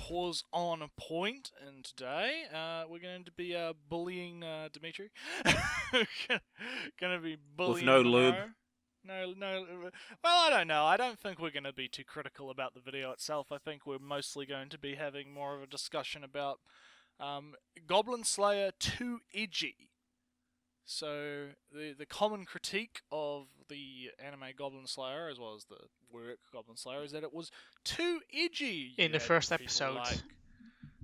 pause on point, and today we're going to be bullying Dimitri. Going to be With bullying no lube. Monroe. No. Well, I don't know. I don't think we're going to be too critical about the video itself. I think we're mostly going to be having more of a discussion about Goblin Slayer too edgy. So the common critique of the anime Goblin Slayer, as well as the work Goblin Slayer, is that it was too edgy. In the first episode.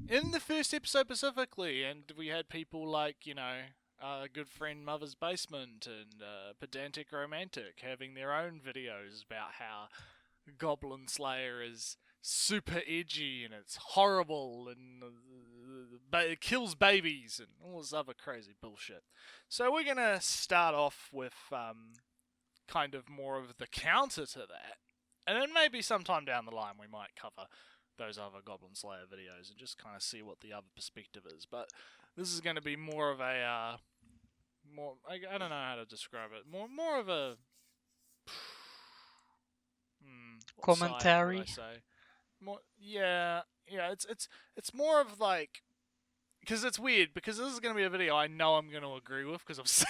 In the first episode specifically, and we had people like, good friend Mother's Basement and Pedantic Romantic having their own videos about how Goblin Slayer is super edgy and it's horrible and it kills babies and all this other crazy bullshit. So we're going to start off with kind of more of the counter to that. And then maybe sometime down the line we might cover those other Goblin Slayer videos and just kind of see what the other perspective is. But this is going to be more of a I don't know how to describe it. More of a commentary. What side would I say? More, yeah. It's more of like, because it's weird because this is going to be a video I know I'm going to agree with because I've seen.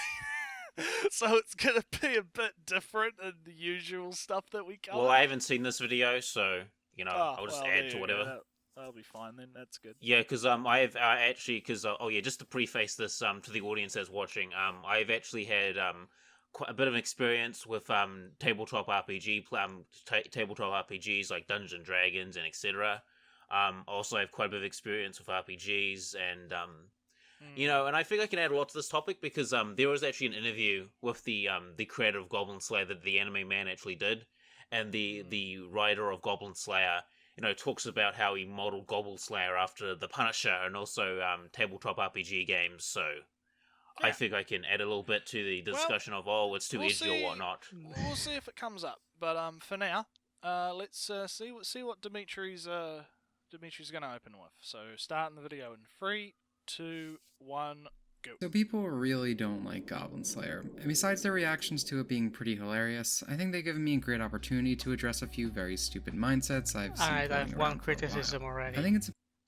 So it's going to be a bit different than the usual stuff that we cover. Well, I haven't seen this video, so I'll just add to whatever. That'll be fine then. That's good. Yeah, because I have actually just to preface this to the audience that's watching, I've actually had quite a bit of experience with tabletop RPGs like Dungeons and Dragons and etc. Also, I have quite a bit of experience with RPGs and and I think I can add a lot to this topic because there was actually an interview with the creator of Goblin Slayer that the Anime Man actually did, and the writer of Goblin Slayer, talks about how he modeled Goblin Slayer after the Punisher and also tabletop RPG games. So yeah. I think I can add a little bit to the discussion of it's too edgy or whatnot. We'll see if it comes up, but for now, let's see what Dimitri's going to open with. So starting the video in 3, 2, 1, go. So people really don't like Goblin Slayer, and besides their reactions to it being pretty hilarious, I think they've given me a great opportunity to address a few very stupid mindsets I've seen. I have one criticism already.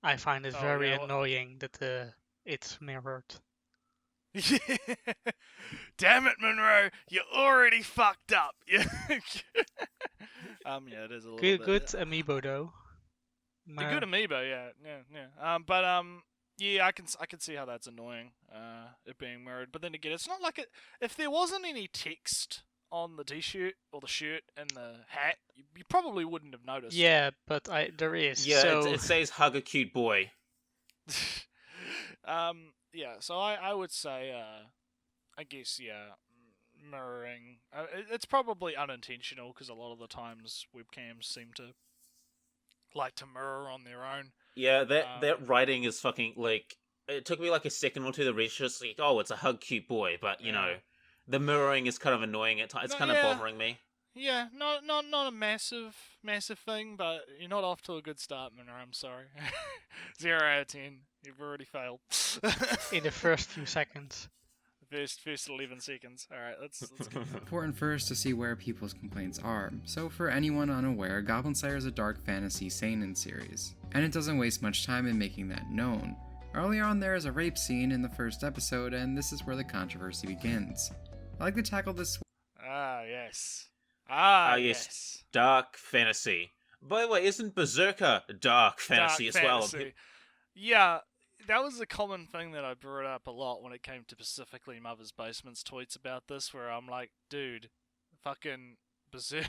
I find it very annoying that it's mirrored. Damn it, Monroe! You already fucked up. Yeah, it is a little bit. Good amiibo though. A good amiibo, yeah. Yeah, I can see how that's annoying, it being mirrored. But then again, it's not like if there wasn't any text on the t-shirt or the shirt and the hat, you probably wouldn't have noticed. Yeah, but there is. Yeah, so... it says "hug a cute boy." Yeah. So I would say, I guess, mirroring. It's probably unintentional because a lot of the times webcams seem to like to mirror on their own. Yeah, that writing is fucking, like, it took me like a second or two to reach this, like, it's a hug cute boy, but, the mirroring is kind of annoying at times. It's kind of bothering me. Yeah, not a massive thing, but you're not off to a good start, Monroe, I'm sorry. 0 out of 10. You've already failed. In the first few seconds. First 11 seconds. Alright, let's go. Important first to see where people's complaints are. So for anyone unaware, Goblin Slayer is a dark fantasy seinen series, and it doesn't waste much time in making that known. Early on there is a rape scene in the first episode, and this is where the controversy begins. I like to tackle this... Yes. Yes. Dark fantasy. By the way, isn't Berserker dark fantasy as well? Yeah. That was a common thing that I brought up a lot when it came to specifically Mother's Basement's tweets about this, where I'm like, dude, fucking Berserk,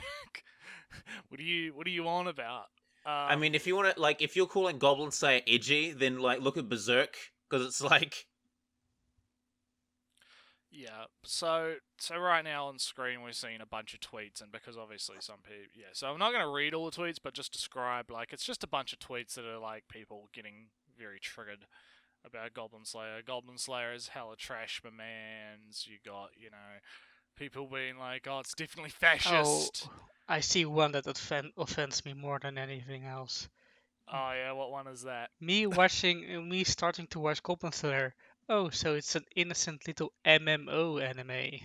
what are you on about? I mean, if you want to, like, if you're calling Goblin Slayer edgy, then, like, look at Berserk, because it's like... Yeah, so right now on screen we're seeing a bunch of tweets, and because obviously some people... Yeah, so I'm not going to read all the tweets, but just describe, like, it's just a bunch of tweets that are, like, people getting very triggered about Goblin Slayer. Goblin Slayer is hella trash, my mans. You got, people being like, it's definitely fascist. Oh, I see one that offends me more than anything else. Oh yeah, what one is that? Me starting to watch Goblin Slayer. Oh, so it's an innocent little MMO anime.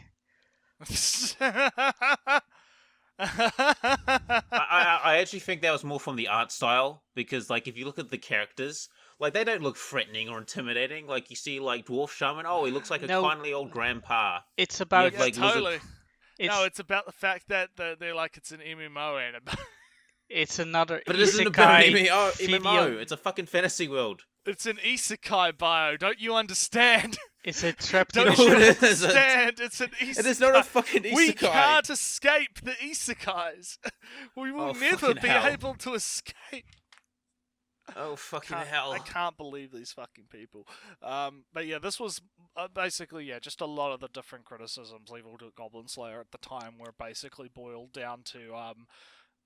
I actually think that was more from the art style, because like if you look at the characters, like they don't look threatening or intimidating. Like you see like Dwarf Shaman, oh, he looks like a kindly old grandpa. It's about You have, like, totally. It's, No, it's about the fact that they're like it's an MMO anime. It's another But it isn't about an MMO. It's a fucking fantasy world. It's an isekai bio. Don't you understand? It's a trap. Don't you understand? It's an isekai. It is not a fucking isekai. We can't escape the isekais. We will never be able to escape. Oh, fucking hell. I can't believe these fucking people. But yeah, this was basically, just a lot of the different criticisms leveled at Goblin Slayer at the time were basically boiled down to,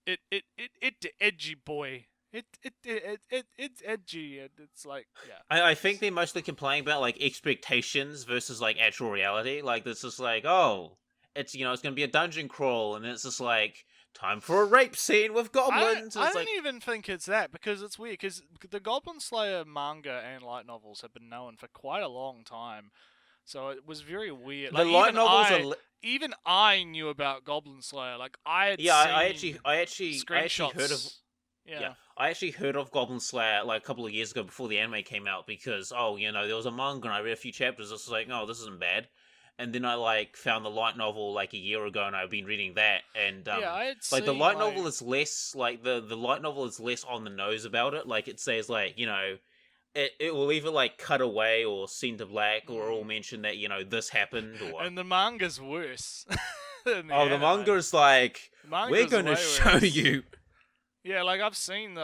it edgy boy. It's edgy, and it's like, yeah. I think they're mostly complaining about like expectations versus like actual reality. Like this is like, oh, it's it's gonna be a dungeon crawl, and then it's just like time for a rape scene with goblins. I don't even think it's that, because it's weird, because the Goblin Slayer manga and light novels have been known for quite a long time. So it was very weird. The light novels even I knew about Goblin Slayer. Like I had I seen actually heard of. Yeah. I actually heard of Goblin Slayer like a couple of years ago before the anime came out, because there was a manga and I read a few chapters. I was like, oh, this isn't bad. And then I like found the light novel like a year ago, and I've been reading that. And I had like the seen, light novel is less like the light novel is less on the nose about it. Like it says like it will either like cut away or scene to black, or it will mention that this happened. Or and the manga's worse. The manga is like, we're going to show you. Yeah, like I've seen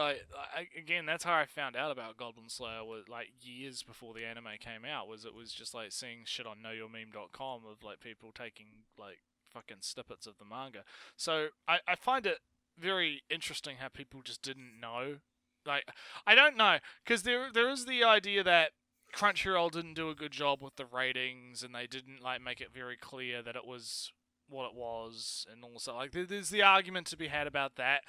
again, that's how I found out about Goblin Slayer was like years before the anime came out. It was just like seeing shit on knowyourmeme.com of like people taking like fucking snippets of the manga. So I find it very interesting how people just didn't know. Like I don't know, because there is the idea that Crunchyroll didn't do a good job with the ratings, and they didn't like make it very clear that it was what it was, and also like there's the argument to be had about that.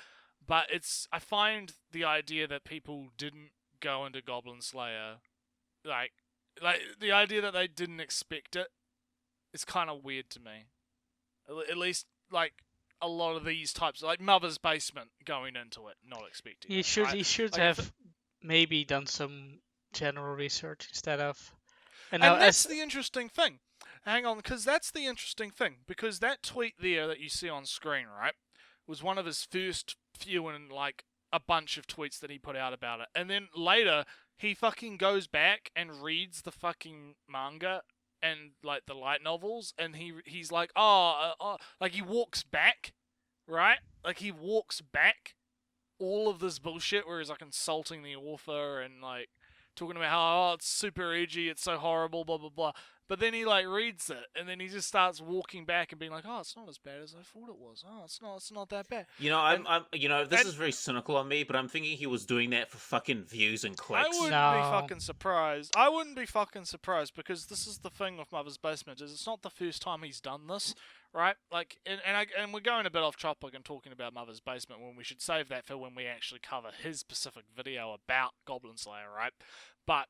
But I find the idea that people didn't go into Goblin Slayer, like the idea that they didn't expect it, is kind of weird to me. At least like a lot of these types, like Mother's Basement, going into it not expecting. He should have maybe done some general research instead of. And that's the interesting thing. Hang on, because that's the interesting thing. Because that tweet there that you see on screen, right, was one of his first few in like a bunch of tweets that he put out about it. And then later, he fucking goes back and reads the fucking manga and like the light novels, and he's like, like he walks back, right? Like he walks back all of this bullshit where he's like insulting the author and like talking about how it's super edgy, it's so horrible, blah blah blah. But then he like reads it, and then he just starts walking back and being like, "Oh, it's not as bad as I thought it was. Oh, it's not that bad." This is very cynical on me, but I'm thinking he was doing that for fucking views and clicks. I wouldn't be fucking surprised. I wouldn't be fucking surprised, because this is the thing with Mother's Basement, is it's not the first time he's done this, right? Like, and we're going a bit off topic and talking about Mother's Basement when we should save that for when we actually cover his specific video about Goblin Slayer, right? But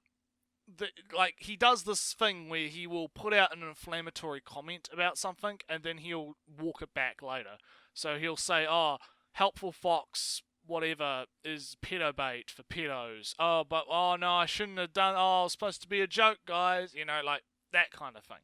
he does this thing where he will put out an inflammatory comment about something, and then he'll walk it back later. So he'll say, "Oh, Helpful Fox, whatever, is pedo bait for pedos. Oh no, I shouldn't have done. Oh, it was supposed to be a joke, guys. Like that kind of thing."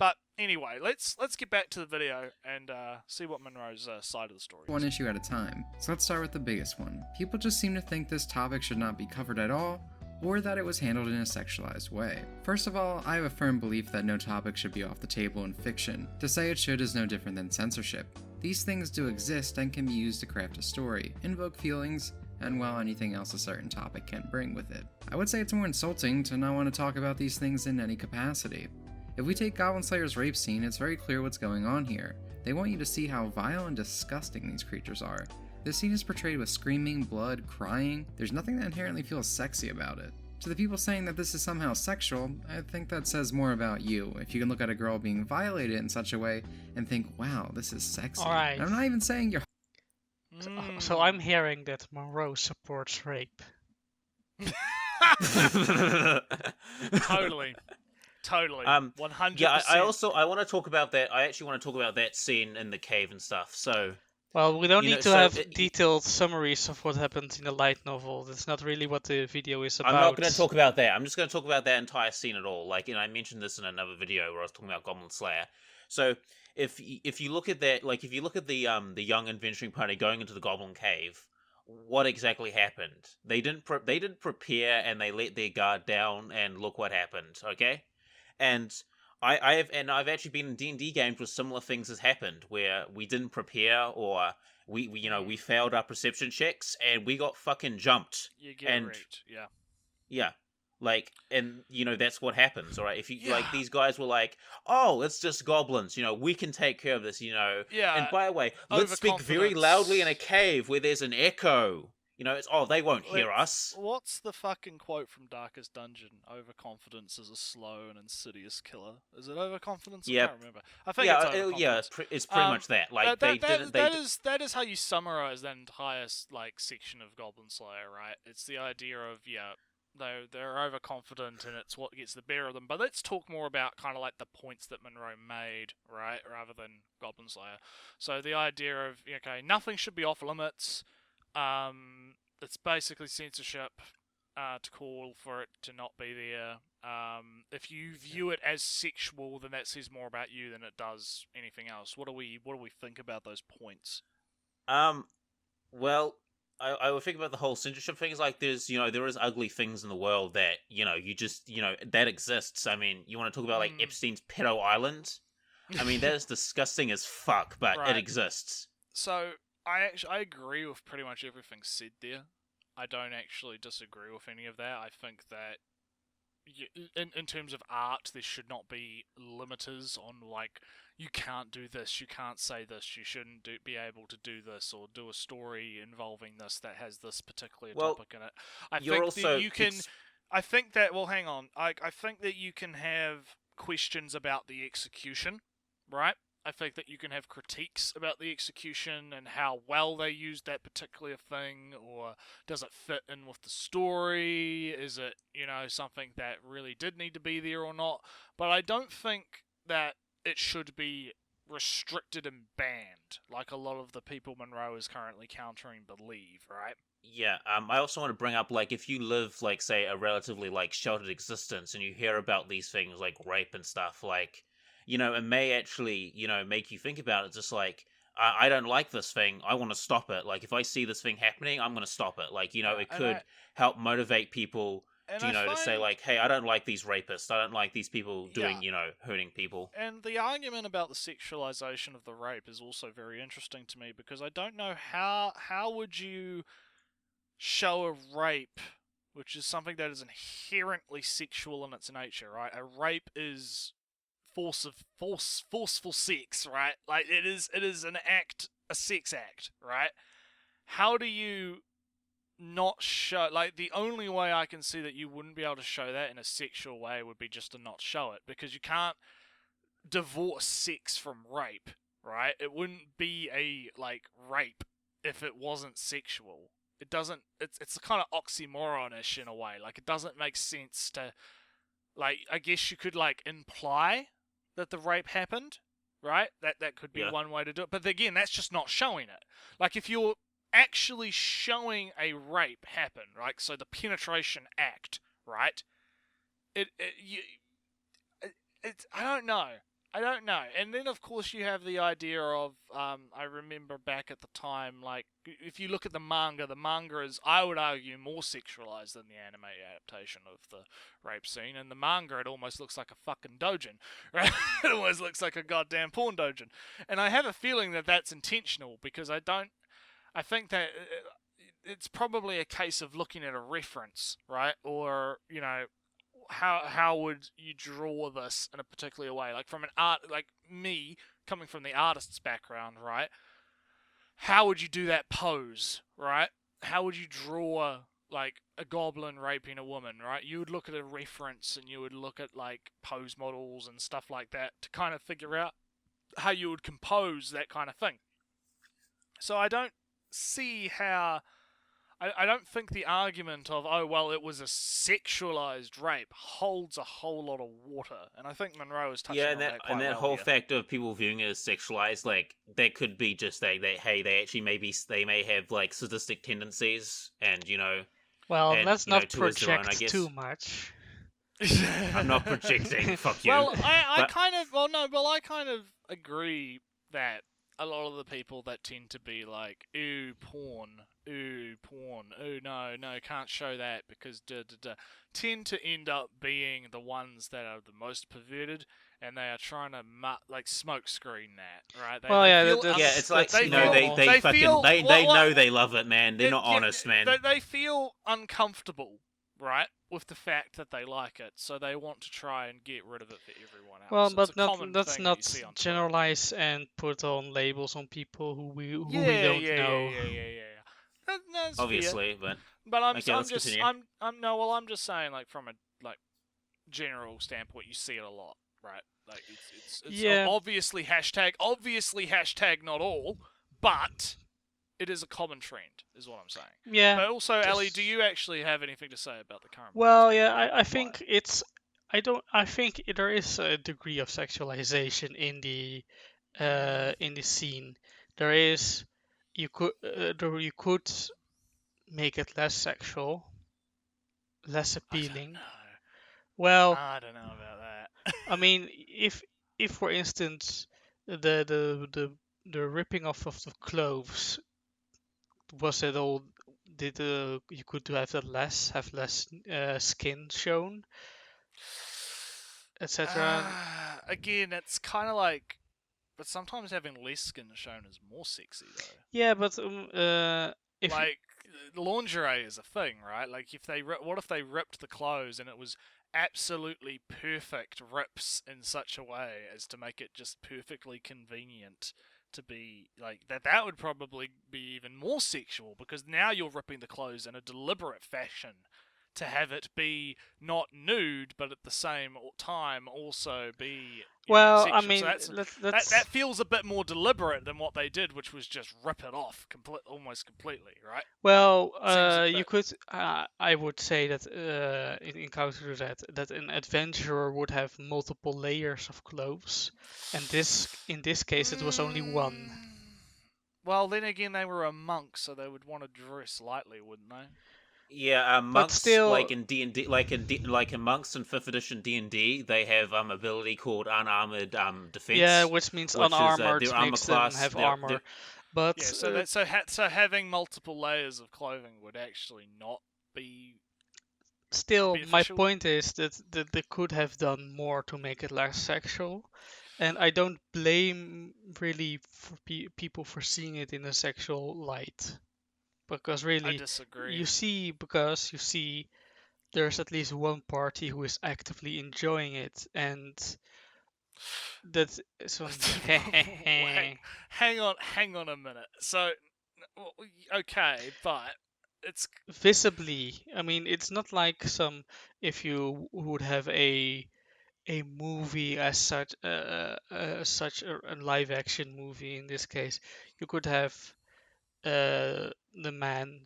But anyway, let's get back to the video and see what Monroe's side of the story is. One issue at a time. So let's start with the biggest one. People just seem to think this topic should not be covered at all, or that it was handled in a sexualized way. First of all, I have a firm belief that no topic should be off the table in fiction. To say it should is no different than censorship. These things do exist and can be used to craft a story, invoke feelings, and anything else a certain topic can bring with it. I would say it's more insulting to not want to talk about these things in any capacity. If we take Goblin Slayer's rape scene, it's very clear what's going on here. They want you to see how vile and disgusting these creatures are. This scene is portrayed with screaming, blood, crying. There's nothing that inherently feels sexy about it. To the people saying that this is somehow sexual, I think that says more about you. If you can look at a girl being violated in such a way and think, wow, this is sexy. Alright. I'm not even saying you're... So I'm hearing that Monroe supports rape. Totally. 100%. Yeah, I want to talk about that. I actually want to talk about that scene in the cave and stuff. So, Well, we don't You know, need to so have detailed summaries of what happens in the light novel. That's not really what the video is about. I'm not going to talk about that. I'm just going to talk about that entire scene at all. Like, I mentioned this in another video where I was talking about Goblin Slayer. So if you look at that, like if you look at the young adventuring party going into the Goblin Cave, what exactly happened? They didn't prepare, and they let their guard down, and look what happened. Okay, and I've actually been in D&D games where similar things has happened, where we didn't prepare, or we failed our perception checks and we got fucking jumped. You get wrecked, yeah. Yeah. Like, and that's what happens, all right? If you like, these guys were like, "Oh, it's just goblins, we can take care of this, Yeah. And by the way, let's speak very loudly in a cave where there's an echo. It's they won't hear us." What's the fucking quote from Darkest Dungeon? Overconfidence is a slow and insidious killer. Is it overconfidence? Yeah. I can't remember. I think it's overconfidence. It's pretty much that. Like that is how you summarize that entire section of Goblin Slayer, right? It's the idea of they're overconfident and it's what gets the better of them. But let's talk more about kind of like the points that Monroe made, right, rather than Goblin Slayer. So the idea of nothing should be off limits. It's basically censorship to call for it to not be there. If you view it as sexual, then that says more about you than it does anything else. What do we think about those points? Well, I would think about the whole censorship thing. Is like there is ugly things in the world that you just that exists. I mean, you want to talk about like Epstein's pedo island? I mean, that is disgusting as fuck, but right. It exists. So I agree with pretty much everything said there. I don't actually disagree with any of that. I think that in terms of art, there should not be limiters on you can't do this, you can't say this, you shouldn't be able to do this, or do a story involving this that has this particular topic in it. I think that you can have questions about the execution, right? I think that you can have critiques about the execution and how well they used that particular thing, or does it fit in with the story? Is it, something that really did need to be there or not? But I don't think that it should be restricted and banned, like a lot of the people Monroe is currently countering believe, right? Yeah, I also want to bring up, if you live, say, a relatively, sheltered existence, and you hear about these things, like rape and stuff, it may actually, make you think about it, just I don't like this thing, I want to stop it. If I see this thing happening, I'm going to stop it. It could help motivate people to say, hey, I don't like these rapists, I don't like these people doing, hurting people. And the argument about the sexualization of the rape is also very interesting to me, because I don't know how would you show a rape, which is something that is inherently sexual in its nature, right? A rape is forceful sex, right? It is an act, a sex act, right? How do you not show, the only way I can see that you wouldn't be able to show that in a sexual way would be just to not show it, because you can't divorce sex from rape, right? It wouldn't be a rape if it wasn't sexual. It doesn't, it's kind of oxymoron-ish in a way. It doesn't make sense to, I guess you could imply that the rape happened, right? That could be one way to do it. But again, that's just not showing it. If you're actually showing a rape happen, right? So the penetration act, right? I don't know. And then, of course, you have the idea of, I remember back at the time, if you look at the manga is, I would argue, more sexualized than the anime adaptation of the rape scene. In the manga, it almost looks like a fucking doujin, right? It almost looks like a goddamn porn doujin. And I have a feeling that that's intentional, because I think that it's probably a case of looking at a reference, right? Or, how would you draw this in a particular way? From an art, me coming from the artist's background, right? How would you do that pose, right? How would you draw a goblin raping a woman, right? You would look at a reference and you would look at pose models and stuff like that to kind of figure out how you would compose that kind of thing. So I don't see how. I don't think the argument of, oh, well, it was a sexualized rape holds a whole lot of water. And I think Monroe is touching on that quite and that well whole here. fact of people viewing it as sexualized, like, that could be just they actually they may have, like, sadistic tendencies, and, you know... Well, and, let's you know, not to his own, I project guess. too much. I'm not projecting, fuck you. Well, I But- kind of agree that a lot of the people that tend to be like, ooh, porn, ooh, no, can't show that because tend to end up being the ones that are the most perverted, and they are trying to smoke screen that, right? Well, yeah, feel that's- Yeah, it's like, that's you know, normal. they fucking, feel- they well, know they love it, man. They're not honest, man. They feel uncomfortable, right, with the fact that they like it, so they want to try and get rid of it for everyone else. Well, It's but a common let's thing that not you see on Twitter. generalize and put on labels on people who we don't know. Yeah. That's fair. Obviously, but... But I'm Okay, let's just continue. I'm just saying, like, from a general standpoint, you see it a lot, right? Like it's Yeah. obviously hashtag not all, but it is a common trend, is what I'm saying. Yeah. But also, Ellie, just- do you actually have anything to say about the current? Well, yeah, I think it's. I think there is a degree of sexualization in the scene. There is. You could make it less sexual, less appealing. Well, I don't know about that. I mean, if for instance the ripping off of the clothes was it all you could have less skin shown, etc. Again, it's kind of like, but sometimes having less skin shown is more sexy though. Yeah, but if Like lingerie is a thing, right? Like what if they ripped the clothes and it was absolutely perfect rips in such a way as to make it just perfectly convenient to be like that? That would probably be even more sexual, because now you're ripping the clothes in a deliberate fashion to have it be not nude, but at the same time also be well, sexual. I mean, So let's that feels a bit more deliberate than what they did, which was just rip it off almost completely, right? well, Seems a you bit- could. I would say that in counter to that an adventurer would have multiple layers of clothes, and in this case it was only one. Well, then again, they were a monk, so they would want to dress lightly, wouldn't they? Yeah, monks, still- like in D&D, like in monks in 5th edition D&D, they have ability called unarmored defense. Yeah, which means which is, unarmored their armor makes class, them have their- armor. their- But Yeah, so having multiple layers of clothing would actually not be. still, my beneficial. point is that they could have done more to make it less sexual, and I don't blame really for people for seeing it in a sexual light, because I really disagree. you see there's at least one party who is actively enjoying it, and that's so. Hang on a minute. So, okay, but it's Visibly, I mean, it's not like if you would have a movie as such, a live action movie in this case, you could have the man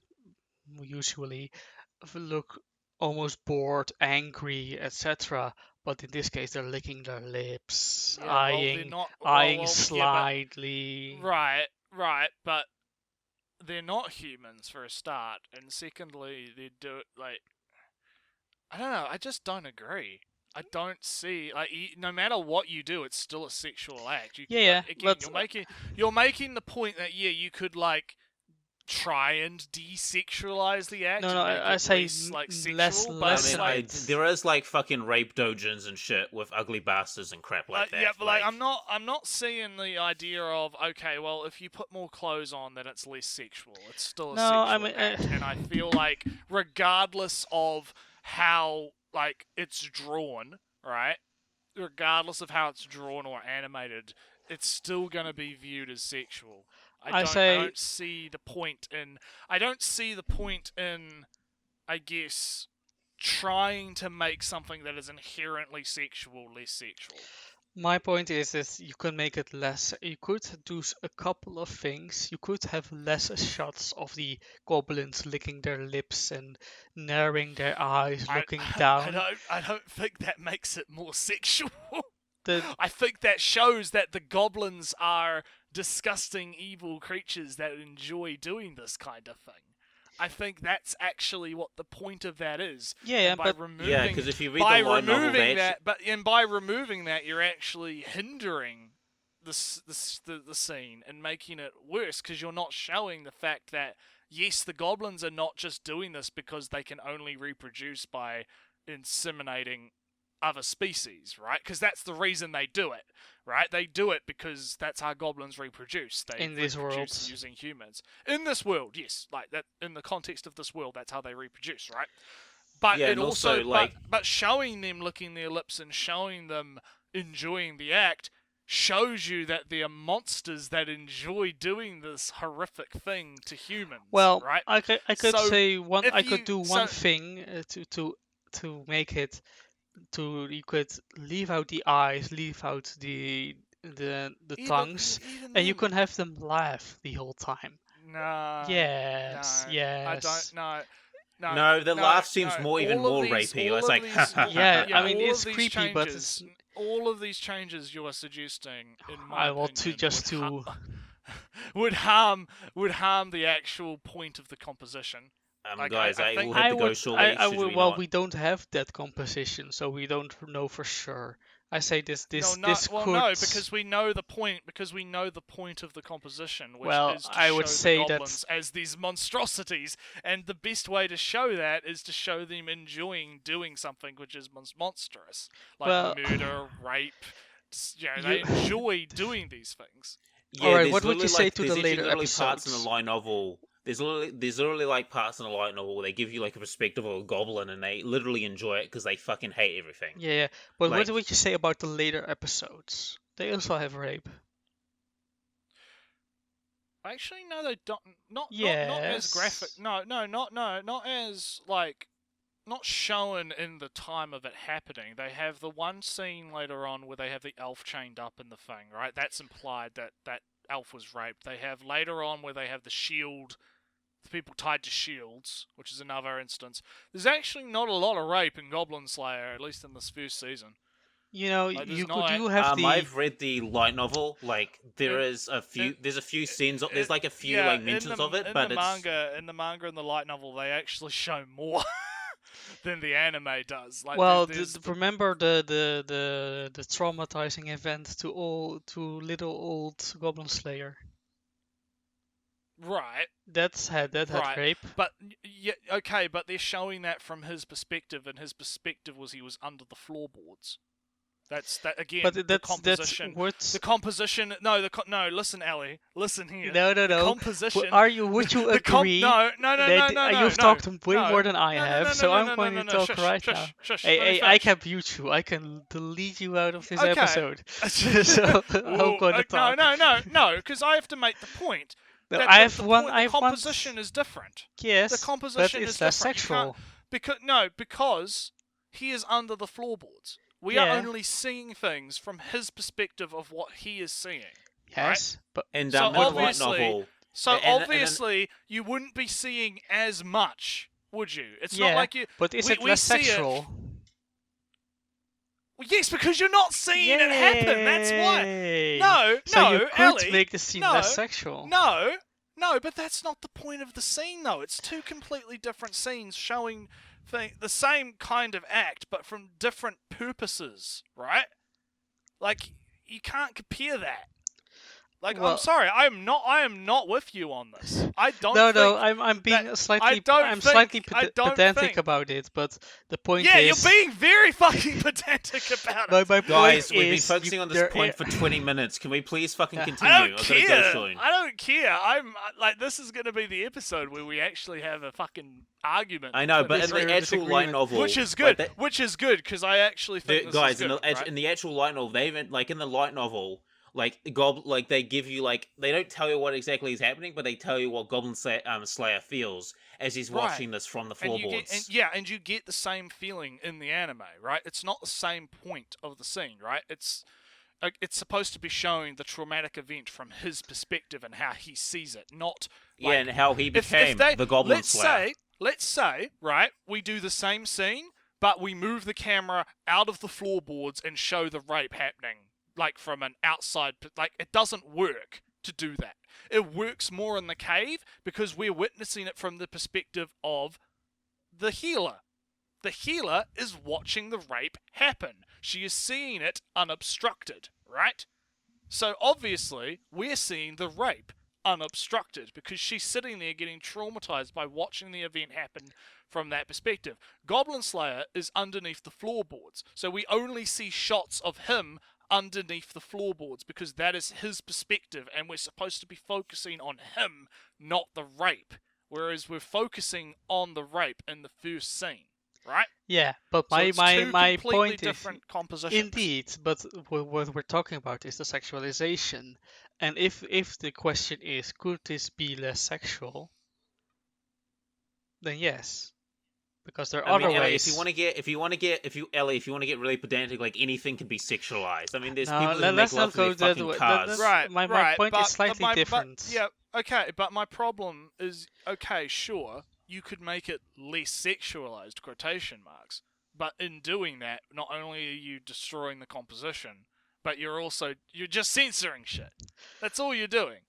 usually look almost bored, angry, etc. But in this case, they're licking their lips, yeah, well, they're eyeing not eyeing well, yeah, slightly. Right, but they're not humans for a start, and secondly, they do it like, I don't know. I just don't agree. I don't see no matter what you do, it's still a sexual act. Yeah, again, but you're making the point that you could like try and desexualize the act. No, and make I it say less, like sexual, less- but less it's I mean, like, there is like fucking rape dojins and shit with ugly bastards and crap like that. yeah, but like I'm not seeing the idea of, okay, well, if you put more clothes on, then it's less sexual. It's still a No, sexual I mean, act, and I feel like regardless of how like it's drawn, right? Regardless of how it's drawn or animated, it's still gonna be viewed as sexual. I don't see the point in. I guess, trying to make something that is inherently sexual less sexual. My point is that you can make it less. You could do a couple of things. You could have less shots of the goblins licking their lips and narrowing their eyes, looking down. I don't think that makes it more sexual. The, I think that shows that the goblins are disgusting, evil creatures that enjoy doing this kind of thing. I think that's actually what the point of that is. yeah, And by but removing, Yeah, because if you read by the light novel, removing they that, by removing that, you're actually hindering the scene and making it worse because you're not showing the fact that yes, the goblins are not just doing this because they can only reproduce by inseminating other species, right? Because that's the reason they do it, right? They do it because that's how goblins reproduce. They In this reproduce world. using humans. In this world, yes, like that. In the context of this world, that's how they reproduce, right? But Yeah, it and also, also, like- but showing them licking their lips and showing them enjoying the act shows you that they are monsters that enjoy doing this horrific thing to humans. well, right? I could So, say one. if I could you- do so- one thing to make it. You could leave out the eyes, leave out the tongues, even and you then- can have them laugh the whole time. No. Yes, no, yes. I don't know. No, No, the laugh seems even all of more these- rapey. all It's of like, these- Yeah, I mean, all of it's these creepy, but changes- it's- all of these changes you are suggesting. In my I want to opinion, just would to. would harm the actual point of the composition. Like, guys, I I think- will have to go shortly. I should would, we well, not? we don't have that composition, so we don't know for sure. I say this no, could. no, because we know the point. Because we know the point of the composition, which Well, is to I would show say the that- goblins as these monstrosities, and the best way to show that is to show them enjoying doing something which is monstrous, like Well- murder, rape. They You- enjoy doing these things. Yeah, Alright, there's what would you literally, say to the there's actually later literally parts in episodes? the light novel. There's literally like parts in the light novel where they give you like a perspective of a goblin, and they literally enjoy it because they fucking hate everything. Yeah, but Like- what would you say about the later episodes? They also have rape. Actually, no, they don't. Not as graphic. Yes. Not as like. Not shown in the time of it happening. They have the one scene later on where they have the elf chained up in the thing, right? That's implied that that elf was raped. They have later on where they have the shield, the people tied to shields, which is another instance. There's actually not a lot of rape in Goblin Slayer, at least in this first season. You know, Like, there's you no- could you have the I've read the light novel. Like there In- is a few. in- There's a few scenes. There's like a few Yeah, like mentions of it, but in the it's manga and the light novel, they actually show more than the anime does. Like, well, there's remember the traumatizing event to little old Goblin Slayer. right. That had Right. rape. But yeah, okay, but they're showing that from his perspective, and his perspective was he was under the floorboards. That's that again. But the that's composition. what's The composition. No, no. Listen, Ellie. Listen here. no. The Would composition. would you the com- agree? no, You've talked way more than I have, so I'm going to talk shush, right shush, now. Shush, Hey, let me hey, I finish. can mute you. I can delete you out of this Okay. episode. So I'm Ooh, going to talk. No, because I have to make the point. No, that I the- have the one. point- I the have one. composition is different. Yes, The composition but is it's less different. You can't- sexual. Because he is under the floorboards. We are Yeah. only seeing things from his perspective of what he is seeing. Yes, but and So with the light obviously- novel. So And then- obviously, you wouldn't be seeing as much, would you? It's yeah, not like you. but is we- it we less see it. sexual? Well, yes, because you're not seeing it happen. That's why. Yay! No, So no, you could Ellie. make the scene no, less sexual. No, but that's not the point of the scene, though. It's two completely different scenes showing the same kind of act, but from different purposes, right? Like, you can't compare that. Like, Well- I'm sorry, I am not with you on this. I don't. No, think I'm being that- slightly. don't I'm think- slightly I don't pedantic think- about it, but the point Yeah, is. you're being very fucking pedantic about it. My Guys, point we've been is focusing on this there point are- for 20 minutes. Can we please fucking continue? I don't I've gotta go care. soon. I don't care. I'm like, this is gonna be the episode where we actually have a fucking argument. I know, but in Disagree- the actual light disagreement. novel, which is like, good. Which is good because I actually think this guys, is good, right? in the actual light novel, they even like in the light novel, like like they give you like they don't tell you what exactly is happening, but they tell you what Goblin Slayer feels as he's Right. watching this from the floorboards. And you get the same feeling in the anime, right? It's not the same point of the scene, right? It's it's supposed to be showing the traumatic event from his perspective and how he sees it, not Yeah, like, and how he if became they, the Goblin Slayer. let's say, right, we do the same scene, but we move the camera out of the floorboards and show the rape happening, like from an outside, like it doesn't work to do that. It works more in the cave because we're witnessing it from the perspective of the healer. The healer is watching the rape happen. She is seeing it unobstructed, right? So obviously, we're seeing the rape unobstructed because she's sitting there getting traumatized by watching the event happen from that perspective. Goblin Slayer is underneath the floorboards, so we only see shots of him underneath the floorboards because that is his perspective and we're supposed to be focusing on him, not the rape. Whereas we're focusing on the rape in the first scene, right? Yeah, but So my it's my two my completely point is different compositions. indeed, but what we're talking about is the sexualization, and if the question is could this be less sexual, then yes, because there are I mean, other Ellie, ways. if you want to get really pedantic, like anything can be sexualized. I mean, there's No, people who make let's love not to their go that fucking way. cars. Right, my right, point but is slightly different. Yeah, okay, but my problem is, okay, sure, you could make it less sexualized, quotation marks, but in doing that, not only are you destroying the composition, but you're just censoring shit. That's all you're doing,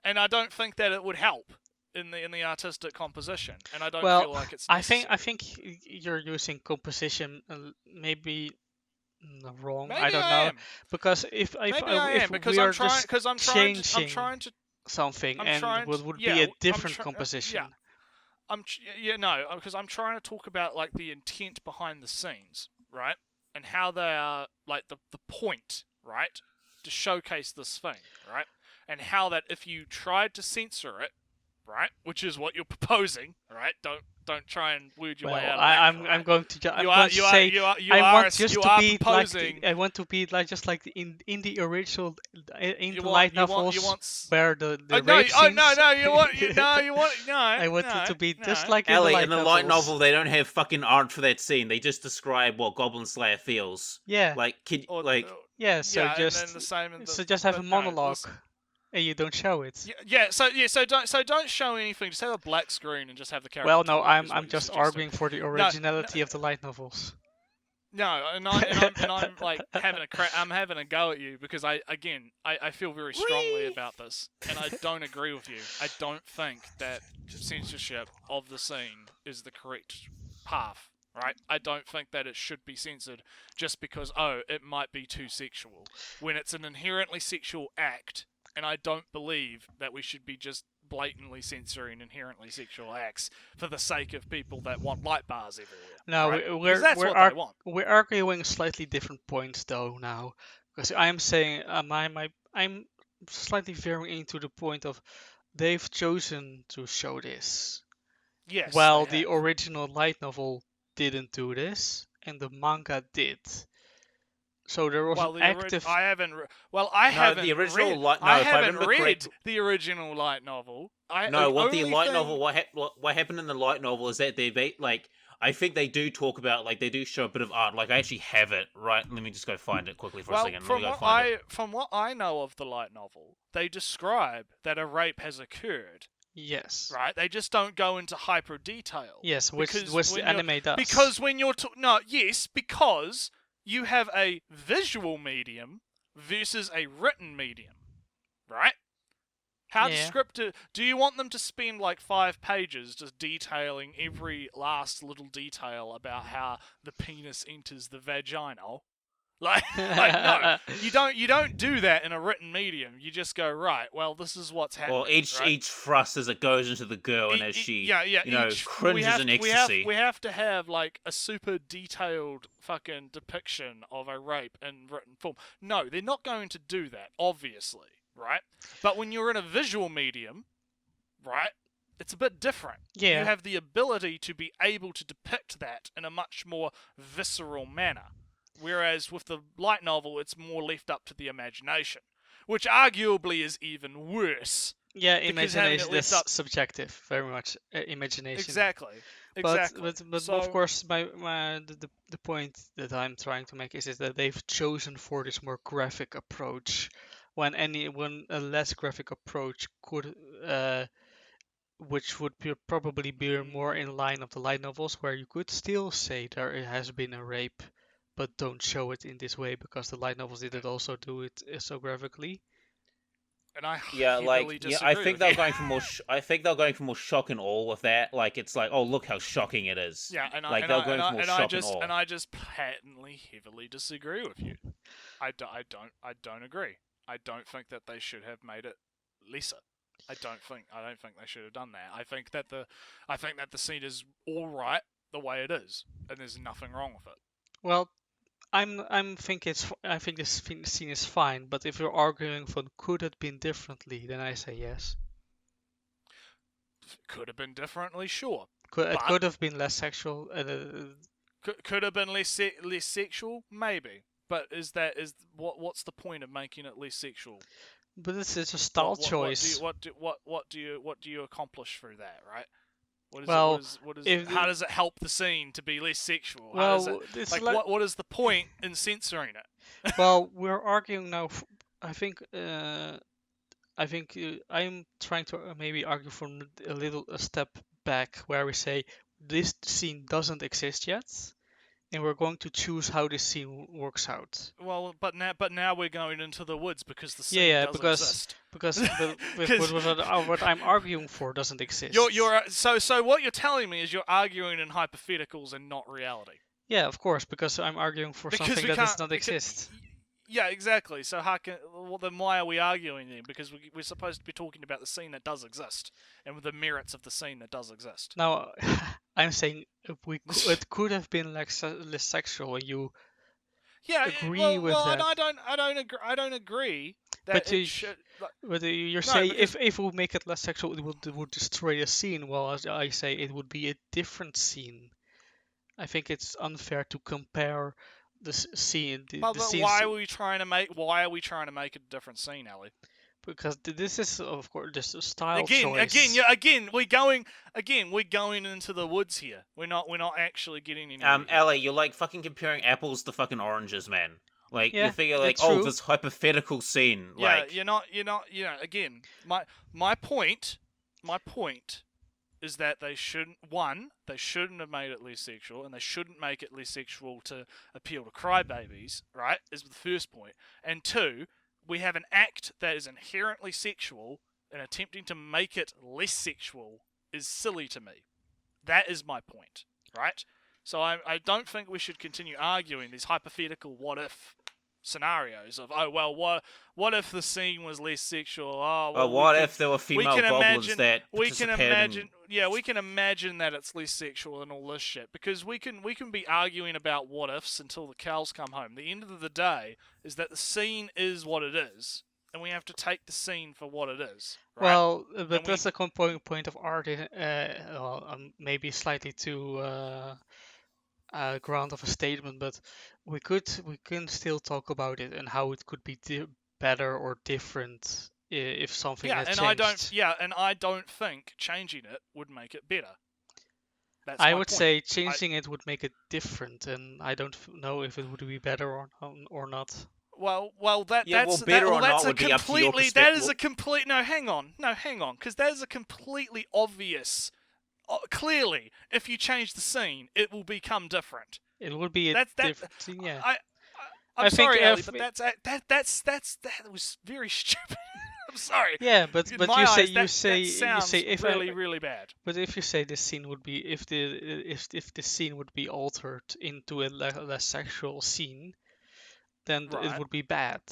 and I don't think that it would help in the artistic composition, and I don't Well, feel like it's I necessary. think you're using composition maybe wrong. Maybe I don't I know, am. because if Maybe I if am because we I'm are trying just because I'm changing trying to something I'm and trying what to, would yeah, be a I'm different try- composition. yeah. No, because I'm trying to talk about like the intent behind the scenes, right? And how they are like the point, right? To showcase this thing, right? And how that if you tried to censor it, right, which is what you're proposing, right? Don't try and word your Well, way out of that. I'm right? going to I'm You going are to you are say you are you I are want just you to are be proposing. I want to be like just like in the original in You the want light you want novels you want. s- where the Oh rape no! scenes. Oh no! You want no! I want no, it to be no. just like in Ellie, the in the light light novels. novel, they don't have fucking art for that scene. They just describe what Goblin Slayer feels. Yeah, Like, Or, yeah. So yeah, just and then the same. In the, so just have a no, monologue, this- and you don't show it. So don't show anything. Just have a black screen and just have the character. Well, no, talk, I'm is what I'm you're just suggesting. arguing for the originality of the light novels. No, and I'm like I'm having a go at you because I feel very strongly about this, and I don't agree with you. I don't think that censorship of the scene is the correct path. Right? I don't think that it should be censored just because it might be too sexual when it's an inherently sexual act, and I don't believe that we should be just blatantly censoring inherently sexual acts for the sake of people that want light bars everywhere. No, right? we're Because that's we're, what arg- they want. we're arguing slightly different points though now, because I'm saying I'm slightly veering into the point of they've chosen to show this, Yes. while they the have. original light novel didn't do this and the manga did. So there was Well, an active. I haven't. I No, haven't the original read. light- no, I if I haven't remember read correct- the original light novel. no, what the only light thing- novel, what happened in the light novel is that they like, I think they do talk about, like, they do show a bit of art. Like, I actually have it, right? Let me just go find it quickly for a second. Let me go find it. From what I know of the light novel, they describe that a rape has occurred. Yes. Right? They just don't go into hyper detail. Yes, which Because the when anime does. Because when you're because you have a visual medium versus a written medium, right? How Yeah. descriptive do you want them to spend like 5 pages just detailing every last little detail about how the penis enters the vagina? Like no, you don't do that in a written medium. You just go, right, well, this is what's happening. Well, each thrust as it goes into the girl, and as she, cringes in ecstasy. We have to have like a super detailed fucking depiction of a rape in written form. No, they're not going to do that, obviously, right? But when you're in a visual medium, right, it's a bit different. Yeah. You have the ability to be able to depict that in a much more visceral manner. Whereas with the light novel, it's more left up to the imagination, which arguably is even worse Yeah, Because having it imagination left is up subjective, very much. Imagination. exactly, But exactly. but So of course, the point that I'm trying to make is that they've chosen for this more graphic approach, when a less graphic approach could, which would probably be more in line of the light novels, where you could still say there has been a rape, but don't show it in this way because the light novels didn't also do it so graphically. and I Yeah, heavily yeah, I disagree think with they're you. going for more. I think they're going for more shock and awe with that. Like, it's like, oh, look how shocking it is. Yeah, and Like, they're going for more shock and awe. I just patently heavily disagree with you. I don't agree. I don't think that they should have made it lesser. I don't think they should have done that. I think that the scene is all right the way it is, and there's nothing wrong with it. Well, I think this scene is fine, but if you're arguing for could it been differently, then I say yes. Could have been differently, sure. It But- could have been less sexual. Could have been less sexual, maybe. But what's the point of making it less sexual? But this is a style choice. What do you accomplish through that, right? Well, how does it help the scene to be less sexual? Well, it's like like- what is the point in censoring it? Well, we're arguing now. I think I'm trying to maybe argue from a step back, where we say this scene doesn't exist yet, and we're going to choose how this scene works out. Well, but now we're going into the woods because the scene Yeah, doesn't because exist. what I'm arguing for doesn't exist. So what you're telling me is you're arguing in hypotheticals and not reality. Yeah, of course, because I'm arguing for Because something we that does can't- not because- exist. Yeah, exactly. So then why are we arguing then? Because we're supposed to be talking about the scene that does exist and with the merits of the scene that does exist. Now, I'm saying it could have been less sexual. You Yeah, agree with well, that. and I don't agree that But it you- should. Whether you're No, saying because- if we make it less sexual, it would destroy the scene. Well, as I say, it would be a different scene. I think it's unfair to compare the scene. But The scenes, why are we trying to make it a different scene, Ali? because this is of course just a style Again, choice. we're going into the woods here. We're not actually getting any. Ellie, you're like fucking comparing apples to fucking oranges, man. Like, Yeah, you figure like, it's oh, true. this hypothetical scene, Yeah, like, you're not. Again, my point is that they shouldn't have made it less sexual, and they shouldn't make it less sexual to appeal to crybabies. Right, is the first point. And two, we have an act that is inherently sexual, and attempting to make it less sexual is silly to me. That is my point. Right. So I don't think we should continue arguing these hypothetical what if scenarios of what if the scene was less sexual? what if there were female can goblins imagine- that we can participated in- we can imagine that it's less sexual and all this shit because we can be arguing about what ifs until the cows come home. The end of the day is that the scene is what it is, and we have to take the scene for what it is. Right? Well, but And that's a point of art. Maybe slightly too ground of a statement, but we can still talk about it and how it could be better or different if something yeah, had and changed. I don't think changing it would make it better. That's I my would point. say changing it would make it different, and I don't know if it would be better or not. Well, Yeah, that's well, better or that's not a would be up to your completely. That is perspective. a complete. No, hang on, because that is a completely obvious. Clearly, if you change the scene, it will become different. It would be a That's that. different scene, yeah. I'm I think sorry, Ali, if but it- that was very stupid. I'm sorry. Yeah, but In but my you say eyes, that sounds if really really bad. but if you say this scene would be if the scene would be altered into a less sexual scene, then it Right. would be bad.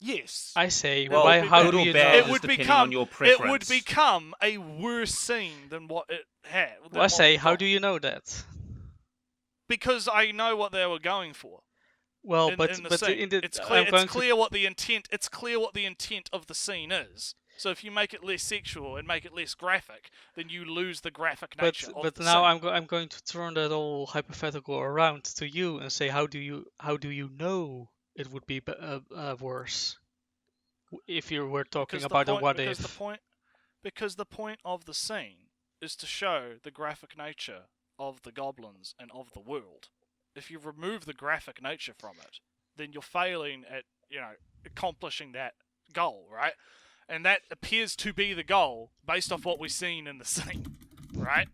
Yes. I say Well, why? good How or do you bad know? it is would depending become on your it preference. would become a worse scene than what it had. than Well, I what say we how got. do you know that? Because I know what they were going for. Well, in but the scene. in the it's clear. I'm going It's clear what the intent. It's clear what the intent of the scene is. So if you make it less sexual and make it less graphic, then you lose the graphic nature of but the now scene. I'm going to turn that all hypothetical around to you and say how do you know it would be worse? if you were talking Because about the a point, what because if. the point of the scene is to show the graphic nature of the goblins and of the world. If you remove the graphic nature from it, then you're failing at, accomplishing that goal, right? And that appears to be the goal based off what we've seen in the scene, right?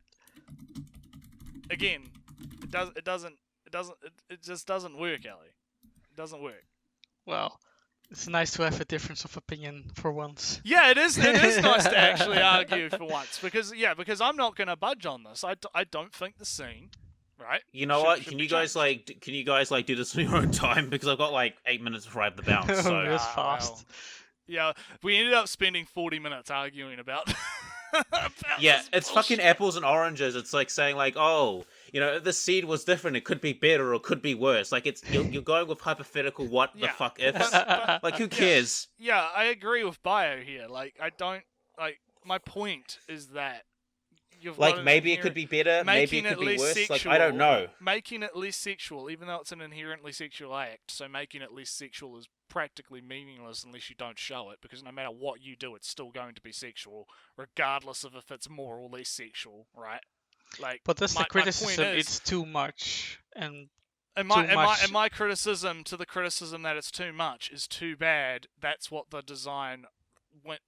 Again, it just doesn't work, Ellie. It doesn't work. Well, it's nice to have a difference of opinion for once. Yeah, it is nice to actually argue for once, because I'm not going to budge on this. I don't think the scene, right? You know should- what? should Can be you guys changed. do this on your own time? Because I've got like 8 minutes before I have the bounce. So That's Ah, fast. well. Yeah, we ended up spending 40 minutes arguing about. about yeah, this it's bullshit. fucking apples and oranges. It's like saying like, oh, if the seed was different, it could be better or it could be worse. Like you're going with hypothetical what the Yeah. fuck ifs. But- Like who cares? Yeah, I agree with Bio here. Like, I don't my point is that you've got Like an maybe it could be better, maybe it making could be less worse. sexual, Like I don't know. Making it less sexual, even though it's an inherently sexual act, so making it less sexual is practically meaningless unless you don't show it, because no matter what you do, it's still going to be sexual, regardless of if it's more or less sexual, right? Like, But that's my the criticism. point is, It's too much, and and too much. my criticism to the criticism that it's too much is too bad. That's what the design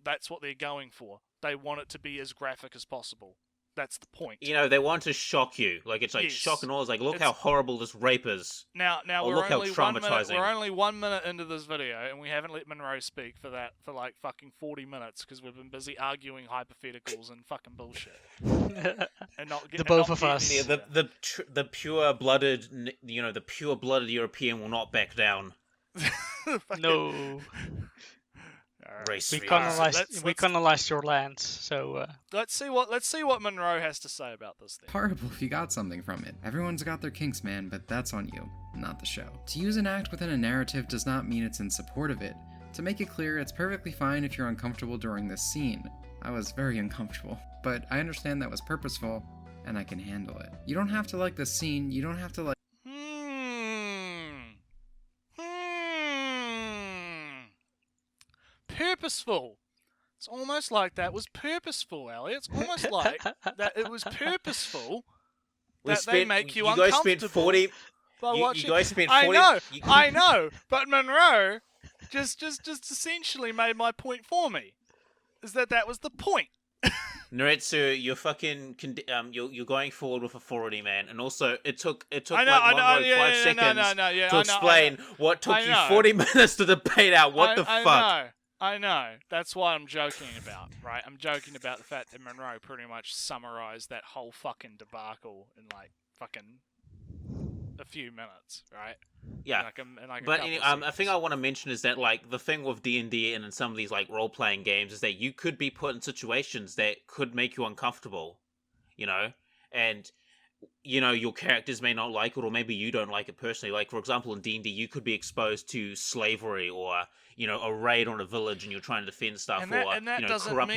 that's what they're going for. They want it to be as graphic as possible. That's the point. They want to shock you. Like it's like Yes. shock and awe. It's like look It's- how horrible this rape is. Now Oh, we're look how only 1 minute. traumatizing. We're only 1 minute into this video, and we haven't let Monroe speak for like fucking 40 minutes because we've been busy arguing hypotheticals and fucking bullshit, and not getting both of us. Yeah, the pure blooded the pure blooded European will not back down. no, Alright. Race we reality. colonized your lands. So Let's see what Monroe has to say about this thing. Horrible if you got something from it. Everyone's got their kinks, man, but that's on you, not the show. To use an act within a narrative does not mean it's in support of it. To make it clear, it's perfectly fine if you're uncomfortable during this scene. I was very uncomfortable, but I understand that was purposeful, and I can handle it. You don't have to like the scene, you don't have to like Purposeful. It's almost like that was purposeful, Ellie. It's almost like that it was purposeful that they make you guys uncomfortable. spent 40. by You watching. guys spent 40. I know, but Monroe just essentially made my point for me. Is that was the point? Naretsu, you're fucking you're going forward with authority, man, and also it took I know, like I know, 5 yeah, seconds yeah, to I know, explain what took I you know. 40 minutes to debate out. What the fuck? I know. That's what I'm joking about, right? I'm joking about the fact that Monroe pretty much summarized that whole fucking debacle in like fucking a few minutes, right? Yeah. But a thing I want to mention is that like the thing with D&D and in some of these like role playing games is that you could be put in situations that could make you uncomfortable, and your characters may not like it, or maybe you don't like it personally. Like for example, in D&D, you could be exposed to slavery or a raid on a village, and you're trying to defend stuff, corrupt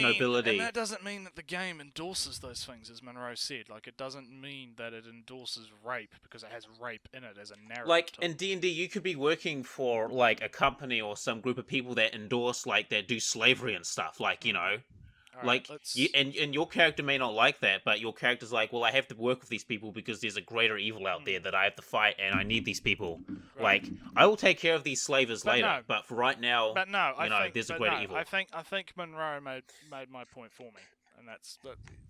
nobility. And that doesn't mean that the game endorses those things, as Monroe said. Like, it doesn't mean that it endorses rape because it has rape in it as a narrative. Like tool. in D&D, you could be working for like a company or some group of people that endorse that do slavery and stuff. Like All right, and your character may not like that, but your character's like, well, I have to work with these people because there's a greater evil out there that I have to fight, and I need these people. Right. Like, I will take care of these slavers But later, no. but for right now, But no, I think there's a but greater no, evil. I think Monroe made my point for me, and that's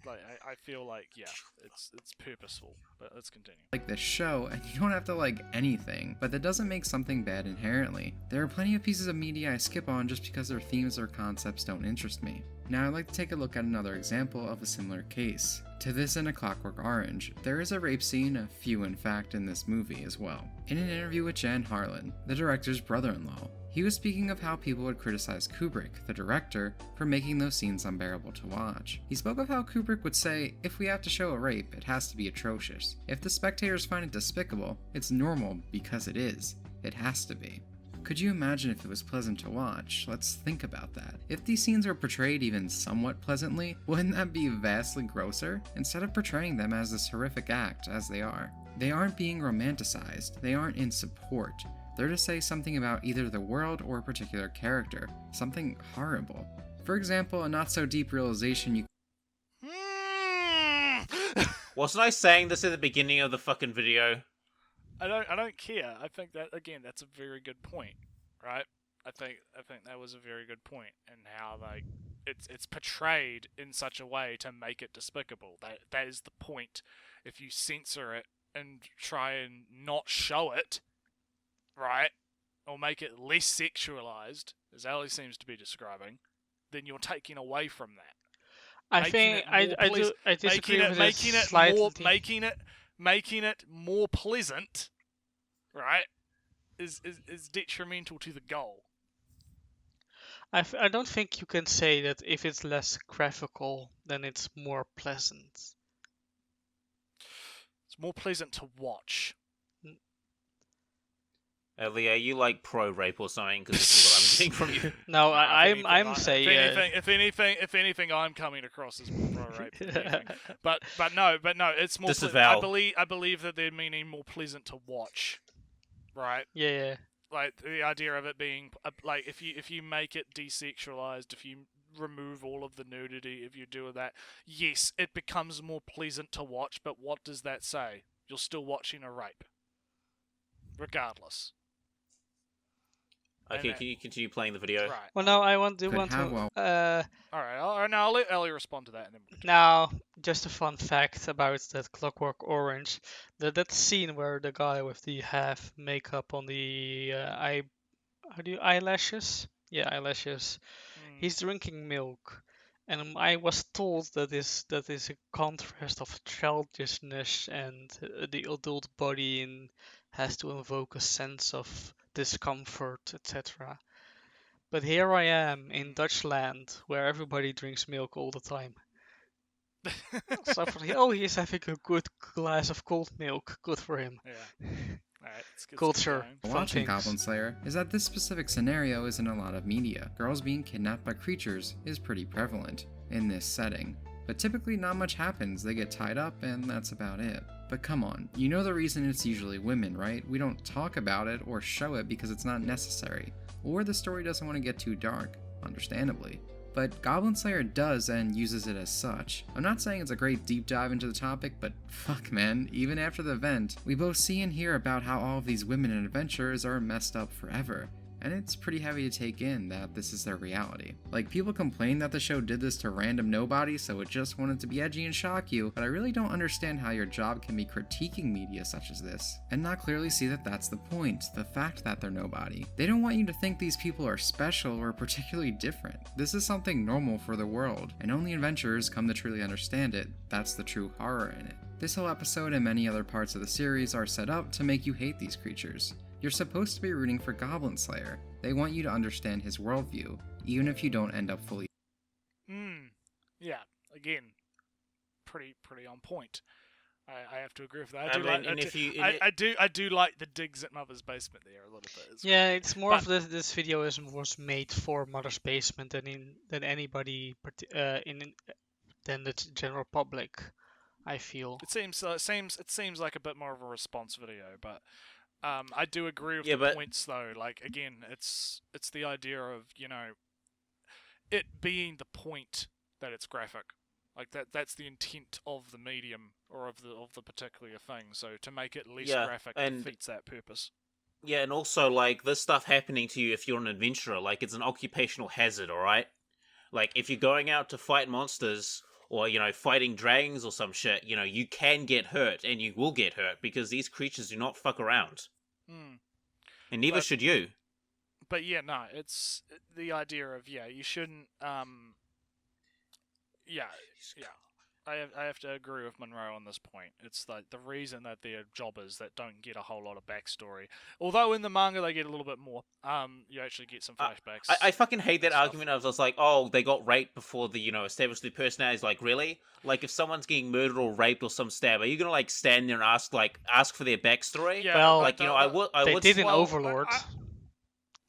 like I feel like it's purposeful. But let's continue. like this show, and you don't have to like anything, but that doesn't make something bad inherently. There are plenty of pieces of media I skip on just because their themes or concepts don't interest me. Now I'd like to take a look at another example of a similar case. To this in A Clockwork Orange, there is a rape scene, a few in fact, in this movie as well. In an interview with Jan Harlan, the director's brother-in-law, he was speaking of how people would criticize Kubrick, the director, for making those scenes unbearable to watch. He spoke of how Kubrick would say, if we have to show a rape, it has to be atrocious. If the spectators find it despicable, it's normal because it is. It has to be. Could you imagine if it was pleasant to watch? Let's think about that. If these scenes were portrayed even somewhat pleasantly, wouldn't that be vastly grosser? Instead of portraying them as this horrific act, as they are. They aren't being romanticized, they aren't in support. They're to say something about either the world or a particular character, something horrible. For example, a not-so-deep realization you Wasn't I saying this at the beginning of the fucking video? I don't care. I think that again, that's a very good point, right? I think that was a very good point, and how like it's portrayed in such a way to make it despicable. That is the point. If you censor it and try and not show it, right, or make it less sexualized, as Ali seems to be describing, then you're taking away from that. I Making think it I more I pleas- do I disagree with making this it slightly. more making it more pleasant, right, is detrimental to the goal. I don't think you can say that if it's less graphical, then it's more pleasant. It's more pleasant to watch. Leah, you like pro rape or something? Because this is what I'm getting from you. No, Nah, I'm saying if anything, I'm coming across as more pro rape than anything. But no, it's more. Disavow. I believe that they're meaning more pleasant to watch, right? yeah. Like the idea of it being like if you make it desexualized, if you remove all of the nudity, if you do that, yes, it becomes more pleasant to watch. But what does that say? You're still watching a rape, regardless. Okay, And can you continue playing the video? Right. Well, no, I want Could to. have one. All right. I'll let Ellie respond to that, and then we'll Now, just a fun fact about that Clockwork Orange: that scene where the guy with the half makeup on the eyelashes? Yeah, eyelashes. He's drinking milk, and I was told that is a contrast of childishness and the adult body, and has to invoke a sense of discomfort, etc. But here I am in Dutchland, where everybody drinks milk all the time. So I thought, oh, he's having a good glass of cold milk. Good for him. Yeah. Alright, let's get Culture. going. Fun watching things. Goblin Slayer is that this specific scenario is in a lot of media. Girls being kidnapped by creatures is pretty prevalent in this setting. But typically not much happens, they get tied up and that's about it. But come on, you know the reason it's usually women, right? We don't talk about it or show it because it's not necessary. Or the story doesn't want to get too dark, understandably. But Goblin Slayer does and uses it as such. I'm not saying it's a great deep dive into the topic, but fuck man, even after the event, we both see and hear about how all of these women and adventurers are messed up forever. And it's pretty heavy to take in that this is their reality. Like, people complain that the show did this to random nobody, so it just wanted to be edgy and shock you, but I really don't understand how your job can be critiquing media such as this, and not clearly see that that's the point, the fact that they're nobody. They don't want you to think these people are special or particularly different. This is something normal for the world, and only adventurers come to truly understand it. That's the true horror in it. This whole episode and many other parts of the series are set up to make you hate these creatures. You're supposed to be rooting for Goblin Slayer. They want you to understand his worldview, even if you don't end up fully. Yeah. Again, pretty on point. I have to agree with that. I do like the digs at Mother's Basement there a little bit as well. Yeah, it's more But- of this video was made for Mother's Basement than anybody than the general public. I feel. It seems like a bit more of a response video, but I do agree with Yeah, the but- points though. Like again, it's the idea of it being the point that it's graphic. Like that's the intent of the medium or of the particular thing. So to make it less Yeah, graphic and- defeats that purpose. Yeah, and also, like, this stuff happening to you if you're an adventurer, like, it's an occupational hazard, alright? Like, if you're going out to fight monsters, or, fighting dragons or some shit, you can get hurt, and you will get hurt, because these creatures do not fuck around. Hmm. And neither But- should you. But yeah, no, it's the idea of you shouldn't. Yeah. I have to agree with Monroe on this point. It's like the reason that they're jobbers that don't get a whole lot of backstory. Although in the manga they get a little bit more. You actually get some flashbacks. I fucking hate that stuff. argument. I was just like, oh, they got raped before the, established their personalities. Like, really? Like, if someone's getting murdered or raped or some stab, are you gonna, like, stand there and ask for their backstory? Yeah, Well, Like, I would... They did in well, Overlord.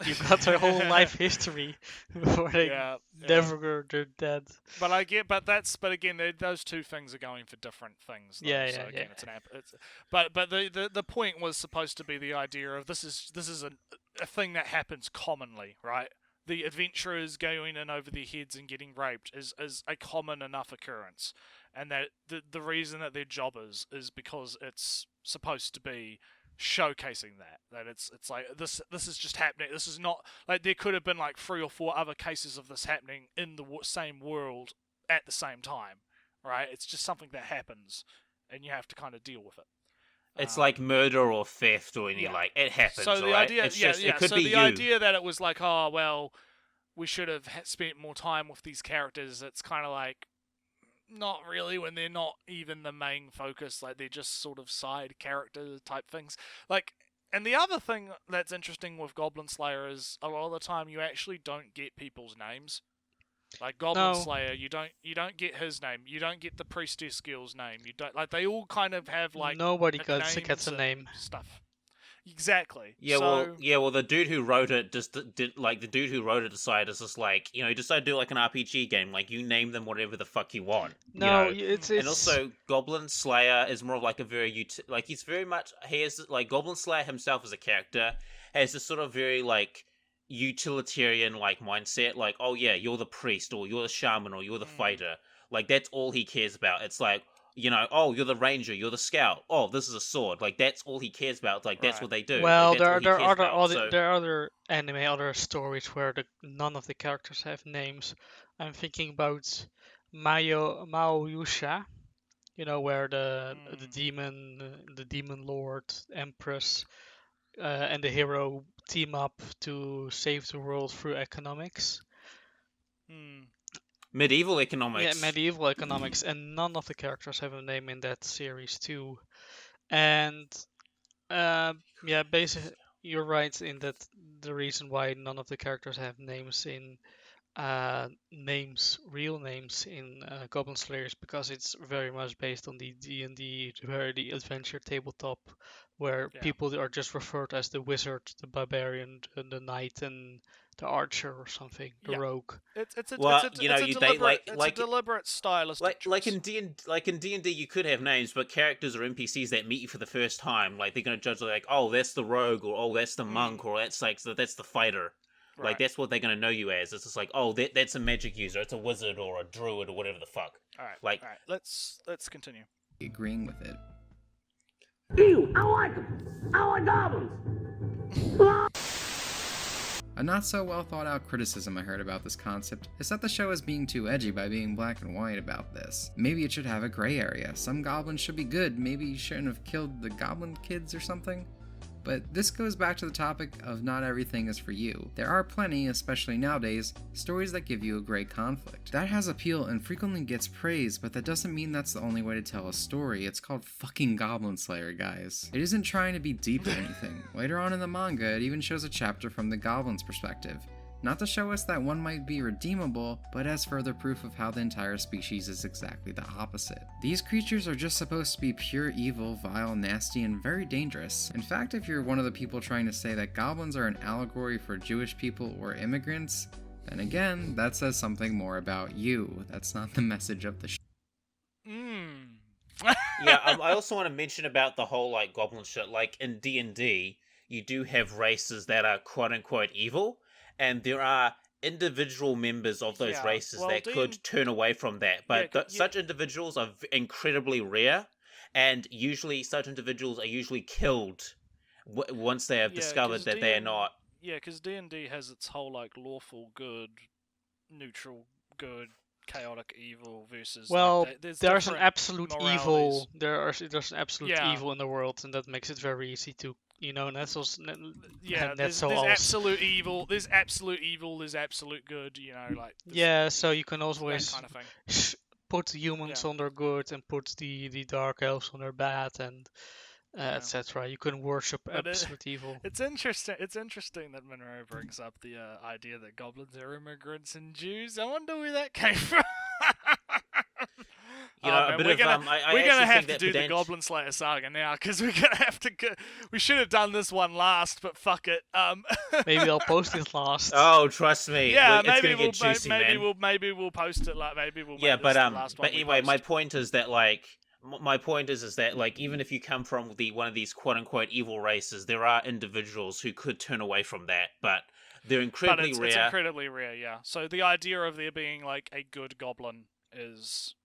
You got their whole life history before they Yeah. they're dead. But again, those two things are going for different things. Though, Yeah, so yeah, again, yeah. but the point was supposed to be the idea of this is a thing that happens commonly, right? The adventurers going in over their heads and getting raped is a common enough occurrence, and that the reason that their job is because it's supposed to be showcasing that it's like this is just happening. This is not like there could have been like 3 or 4 other cases of this happening in the same world at the same time, right? It's just something that happens, and you have to kind of deal with it. It's like murder or theft or any yeah. like it happens. So the right? idea, it's yeah, just, yeah. It could So be the you. idea that it was like, oh well, we should have spent more time with these characters. It's kind of like not really when they're not even the main focus. Like they're just sort of side character type things. Like, and the other thing that's interesting with Goblin Slayer is a lot of the time you actually don't get people's names. Like Goblin No. Slayer, you don't get his name. You don't get the Priestess Girl's name. You don't like they all kind of have like Nobody nicknames gets a and name. stuff. Exactly. Yeah, so, well, the dude who wrote it decided it's just like, he decided to do like an RPG game, like you name them whatever the fuck you want. No, you know? it's And also, Goblin Slayer is more of like a very he's very much he has like Goblin Slayer himself as a character has this sort of very like utilitarian like mindset, like, oh yeah, you're the priest or you're the shaman or you're the fighter, like that's all he cares about. It's like, oh, you're the ranger, you're the scout. Oh, this is a sword. Like that's all he cares about. Like that's Right. what they do. well, like, that's there all he are cares about. So, there are other anime, other stories where none of the characters have names. I'm thinking about Mao Yusha, where the demon lord, empress, and the hero team up to save the world through economics. medieval economics. Yeah, medieval economics, and none of the characters have a name in that series too. And yeah, basically, you're right in that the reason why none of the characters have names in real names in Goblin Slayer is because it's very much based on the D&D, the adventure tabletop, where people are just referred as the wizard, the barbarian, and the knight, and the archer or something, the rogue. It's a deliberate stylistic choice. Like in D&D you could have names, but characters or NPCs that meet you for the first time, like they're gonna judge like, oh, that's the rogue, or oh, that's the monk, or that's the fighter. Right. Like that's what they're gonna know you as. It's just like, oh, that's a magic user, it's a wizard or a druid or whatever the fuck. All right. Like, all right. Let's continue. Agreeing with it. Ew, I like them. I like goblins. A not so well thought out criticism I heard about this concept is that the show is being too edgy by being black and white about this. Maybe it should have a gray area. Some goblins should be good. Maybe you shouldn't have killed the goblin kids or something. But this goes back to the topic of not everything is for you. There are plenty, especially nowadays, stories that give you a great conflict. That has appeal and frequently gets praise, but that doesn't mean that's the only way to tell a story. It's called fucking Goblin Slayer, guys. It isn't trying to be deep or anything. Later on in the manga, it even shows a chapter from the goblin's perspective. Not to show us that one might be redeemable, but as further proof of how the entire species is exactly the opposite. These creatures are just supposed to be pure evil, vile, nasty, and very dangerous. In fact, if you're one of the people trying to say that goblins are an allegory for Jewish people or immigrants, then again, that says something more about you. That's not the message of the show. Yeah, I also want to mention about the whole like goblin shit. Like in D&D, you do have races that are quote unquote evil, and there are individual members of those races that could turn away from that. But such individuals are incredibly rare, and usually such individuals are usually killed once they have discovered that they are not. Yeah, because D&D has its whole like lawful good, neutral good, chaotic evil versus. Well, like, there's an absolute moralities. evil. There's an absolute evil in the world, and that makes it very easy to. Net zoals there's absolute evil. There's absolute evil. There's absolute good. So you can always kind of thing. Put the humans on their good and put the dark elves on their bad, and etc. You can worship absolute evil. It's interesting. It's interesting that Monroe brings up the idea that goblins are immigrants and Jews. I wonder where that came from. You know, a man, bit we're of gonna, I we're gonna actually have think to that do the pedant- Goblin Slayer saga now because we're gonna have to. We should have done this one last, but fuck it. Maybe I'll post it last. Oh, trust me. yeah, it's maybe gonna we'll get juicy, man. maybe we'll post it like maybe we'll Yeah, make this the last but one we anyway, my post. point is that like my point is that like even if you come from one of these quote unquote evil races, there are individuals who could turn away from that, but they're But incredibly it's rare. incredibly rare, yeah. So the idea of there being like a good goblin is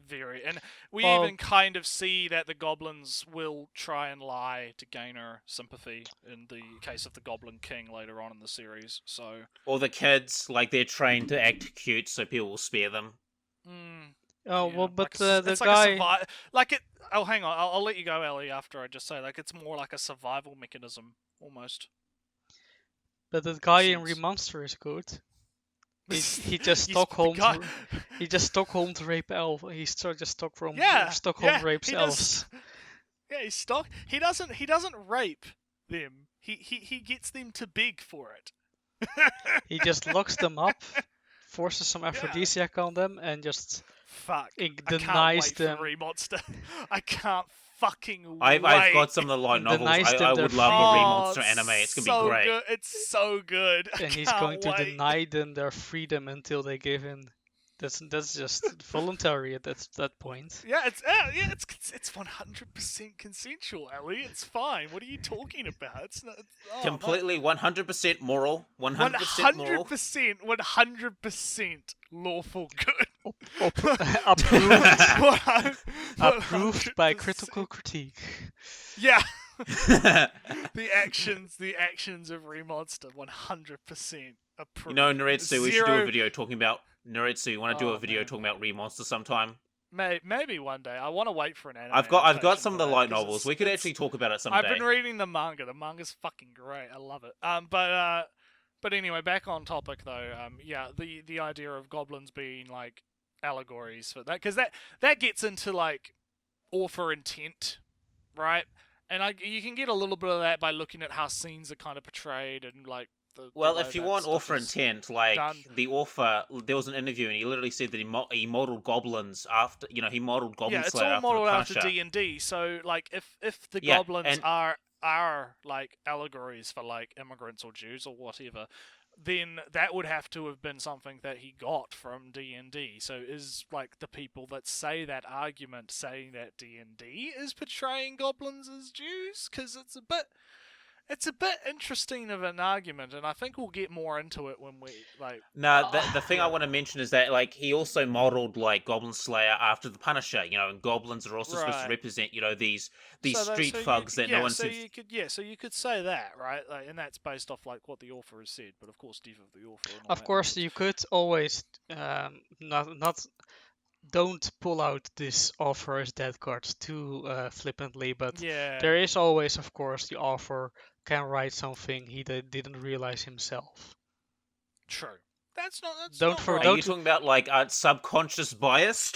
very, and we Well- even kind of see that the goblins will try and lie to gain her sympathy in the case of the Goblin King later on in the series. So, Or the kids, like they're trained to act cute, so people will spare them. Oh yeah, well, but like a, the it's guy. like a like it. Oh, hang on, I'll let you go, Ellie. After I just say like it's more like a survival mechanism almost. But the guy in sense. Remonster is good. He just He's the Stockholm. guy- He just Stockholm to rape elf. Just Stockholm. Yeah, Stockholm yeah, rapes he elves. does. Yeah, he's stock. He doesn't rape them. He gets them to beg for it. He just locks them up, forces some aphrodisiac on them, and just Fuck. it I can't denies wait them. for Remonster. I can't fucking I've wait. got some of the light novels. Denies them I their would love a Oh, Remonster anime. It's gonna so be great. Good. It's so good. I And he's can't going to wait. deny them their freedom until they give in. That's just voluntary at that point. Yeah, it's 100% consensual, Ellie. It's fine. What are you talking about? It's not oh, Completely 100% moral. 100% moral. 100% lawful good. Approved, approved by 100%. critical critique. Yeah. the actions of Remonster 100% approved. You know, Naretsu, we should do Zero- a video talking about Naretsu. You want to do Oh, a video man. talking about Remonster sometime? Maybe one day. I want to wait for an anime. I've got adaptation some of for the that, light 'cause novels. We could it's- actually talk about it I've someday. been reading the manga. The manga's fucking great. I love it. But anyway, back on topic though. Yeah, the idea of goblins being like allegories for that, because that gets into like author intent, right? And you can get a little bit of that by looking at how scenes are kind of portrayed and like the Well, way if you that want stuff author is intent, like done. the author, there was an interview and he literally said that he modeled goblins after, he modeled Goblin Yeah, it's Slayer all after modeled the after Punisher. D&D. So like if the Yeah, goblins and- are like allegories for like immigrants or Jews or whatever, then that would have to have been something that he got from D&D. So is like the people that say that argument saying that D&D is portraying goblins as Jews? Because it's a bit interesting of an argument, and I think we'll get more into it when we like. No, the thing I want to mention is that like he also modeled like Goblin Slayer after the Punisher, and goblins are also supposed to Right. represent, these So street thugs that no one so seems. you could say that, right? Like, and that's based off like what the author has said, but of course, death of the author. and all Of that course, nonsense. you could always not don't pull out this offer as dead cards too flippantly, but Yeah. there is always, of course, the offer can write something he didn't realize himself. True. That's Don't not for- wrong. Are don't- you talking about like subconscious bias?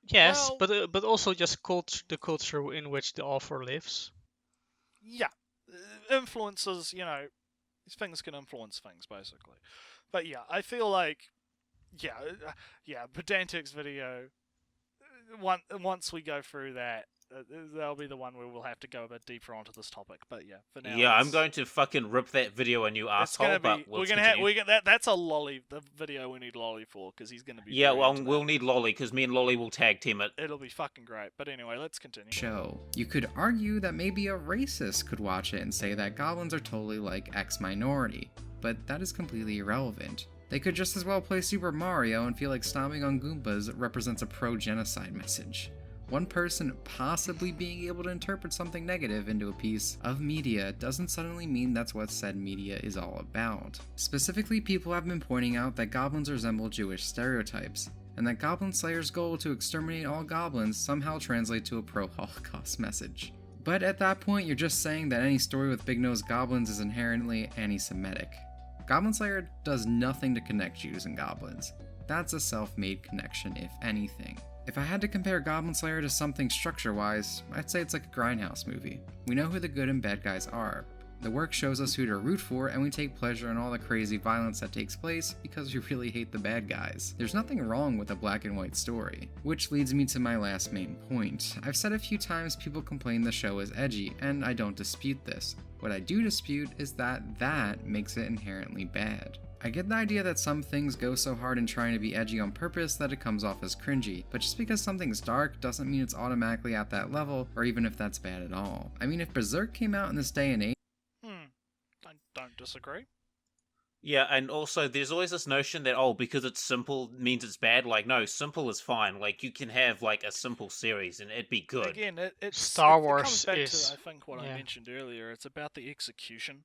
Yes, Well- but also just the culture in which the offer lives. Yeah. Influences, these things can influence things basically. But yeah, I feel like Pedantic's video. Once we go through that, that'll be the one where we'll have to go a bit deeper onto this topic. But yeah, for now. Yeah, I'm it's- going to fucking rip that video a new It's asshole. gonna But be. let's We're gonna have. continue. That's a lolly. The video we need lolly for because he's gonna be. Yeah, very well, into that. we'll need Lolly because me and Lolly will tag team it. It'll be fucking great. But anyway, let's continue. Show. You could argue that maybe a racist could watch it and say that goblins are totally like X minority, but that is completely irrelevant. They could just as well play Super Mario and feel like stomping on Goombas represents a pro-genocide message. One person possibly being able to interpret something negative into a piece of media doesn't suddenly mean that's what said media is all about. Specifically, people have been pointing out that goblins resemble Jewish stereotypes, and that Goblin Slayer's goal to exterminate all goblins somehow translates to a pro-Holocaust message. But at that point, you're just saying that any story with big-nosed goblins is inherently anti-Semitic. Goblin Slayer does nothing to connect Jews and goblins. That's a self-made connection, if anything. If I had to compare Goblin Slayer to something structure-wise, I'd say it's like a Grindhouse movie. We know who the good and bad guys are. The work shows us who to root for, and we take pleasure in all the crazy violence that takes place because we really hate the bad guys. There's nothing wrong with a black and white story. Which leads me to my last main point. I've said a few times people complain the show is edgy, and I don't dispute this. What I do dispute is that makes it inherently bad. I get the idea that some things go so hard in trying to be edgy on purpose that it comes off as cringy, but just because something's dark doesn't mean it's automatically at that level, or even if that's bad at all. I mean, if Berserk came out in this day and age, I don't disagree. Yeah, and also there's always this notion that because it's simple means it's bad. Like, no, simple is fine. Like, you can have like a simple series and it'd be good. Again, Star it Wars comes back is- to, I think, what I yeah. mentioned earlier. It's about the execution,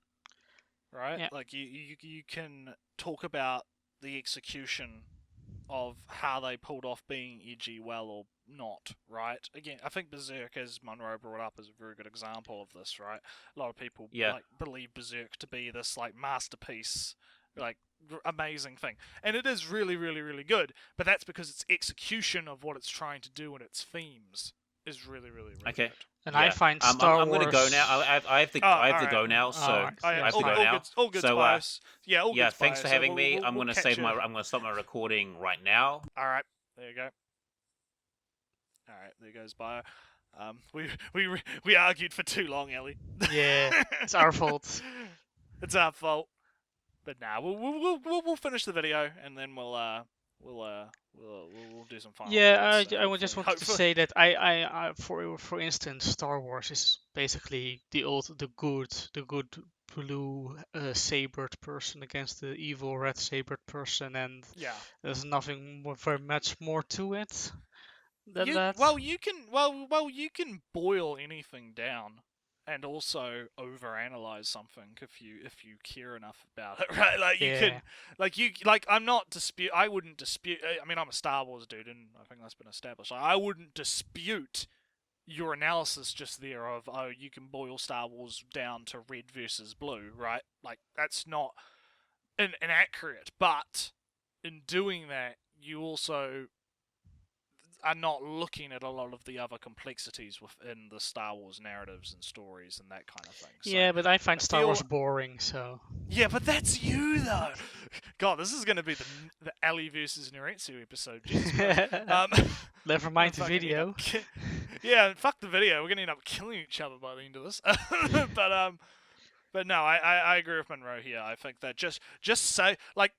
right? Yeah. Like you can talk about the execution of how they pulled off being edgy well or not, right? Again, I think Berserk, as Monroe brought up, is a very good example of this, right? A lot of people Yeah. like believe Berserk to be this like masterpiece, like amazing thing, and it is really, really, really good. But that's because its execution of what it's trying to do and its themes is really, really, really Okay. good. And I Yeah. find Star I'm Wars. gonna go now. I have to alright. go now. So Alright. I I have to all, go all now. good, all good, So, Spice. Yeah, all yeah, good. thanks for Spice. having me. I'm we'll gonna catch you. I'm gonna stop my recording right now. All right, there you go. All right, there goes bio. We argued for too long, Ellie. Yeah, it's our fault. It's our fault. But nah, we'll finish the video and then we'll do some final. Yeah, thoughts, I would just wanted to hopefully- say that I for instance, Star Wars is basically the good blue sabered person against the evil red sabered person, and Yeah. there's nothing very much more to it than that. Well, you can boil anything down and also overanalyze something if you care enough about it, right? Like you can, I wouldn't dispute. I mean, I'm a Star Wars dude, and I think that's been established. I wouldn't dispute your analysis just there of you can boil Star Wars down to red versus blue, right? Like that's not inaccurate, but in doing that, you also are not looking at a lot of the other complexities within the Star Wars narratives and stories and that kind of thing. So, Yeah, but I find I Star feel- Wars boring, so. yeah, but that's you though. God, this is going to be the Ali versus Noretsu episode. Jesus Christ. Never mind the Fucking end video. up yeah, fuck the video. We're gonna end up killing each other by the end of this. But no, I agree with Monroe here. I think that just say like,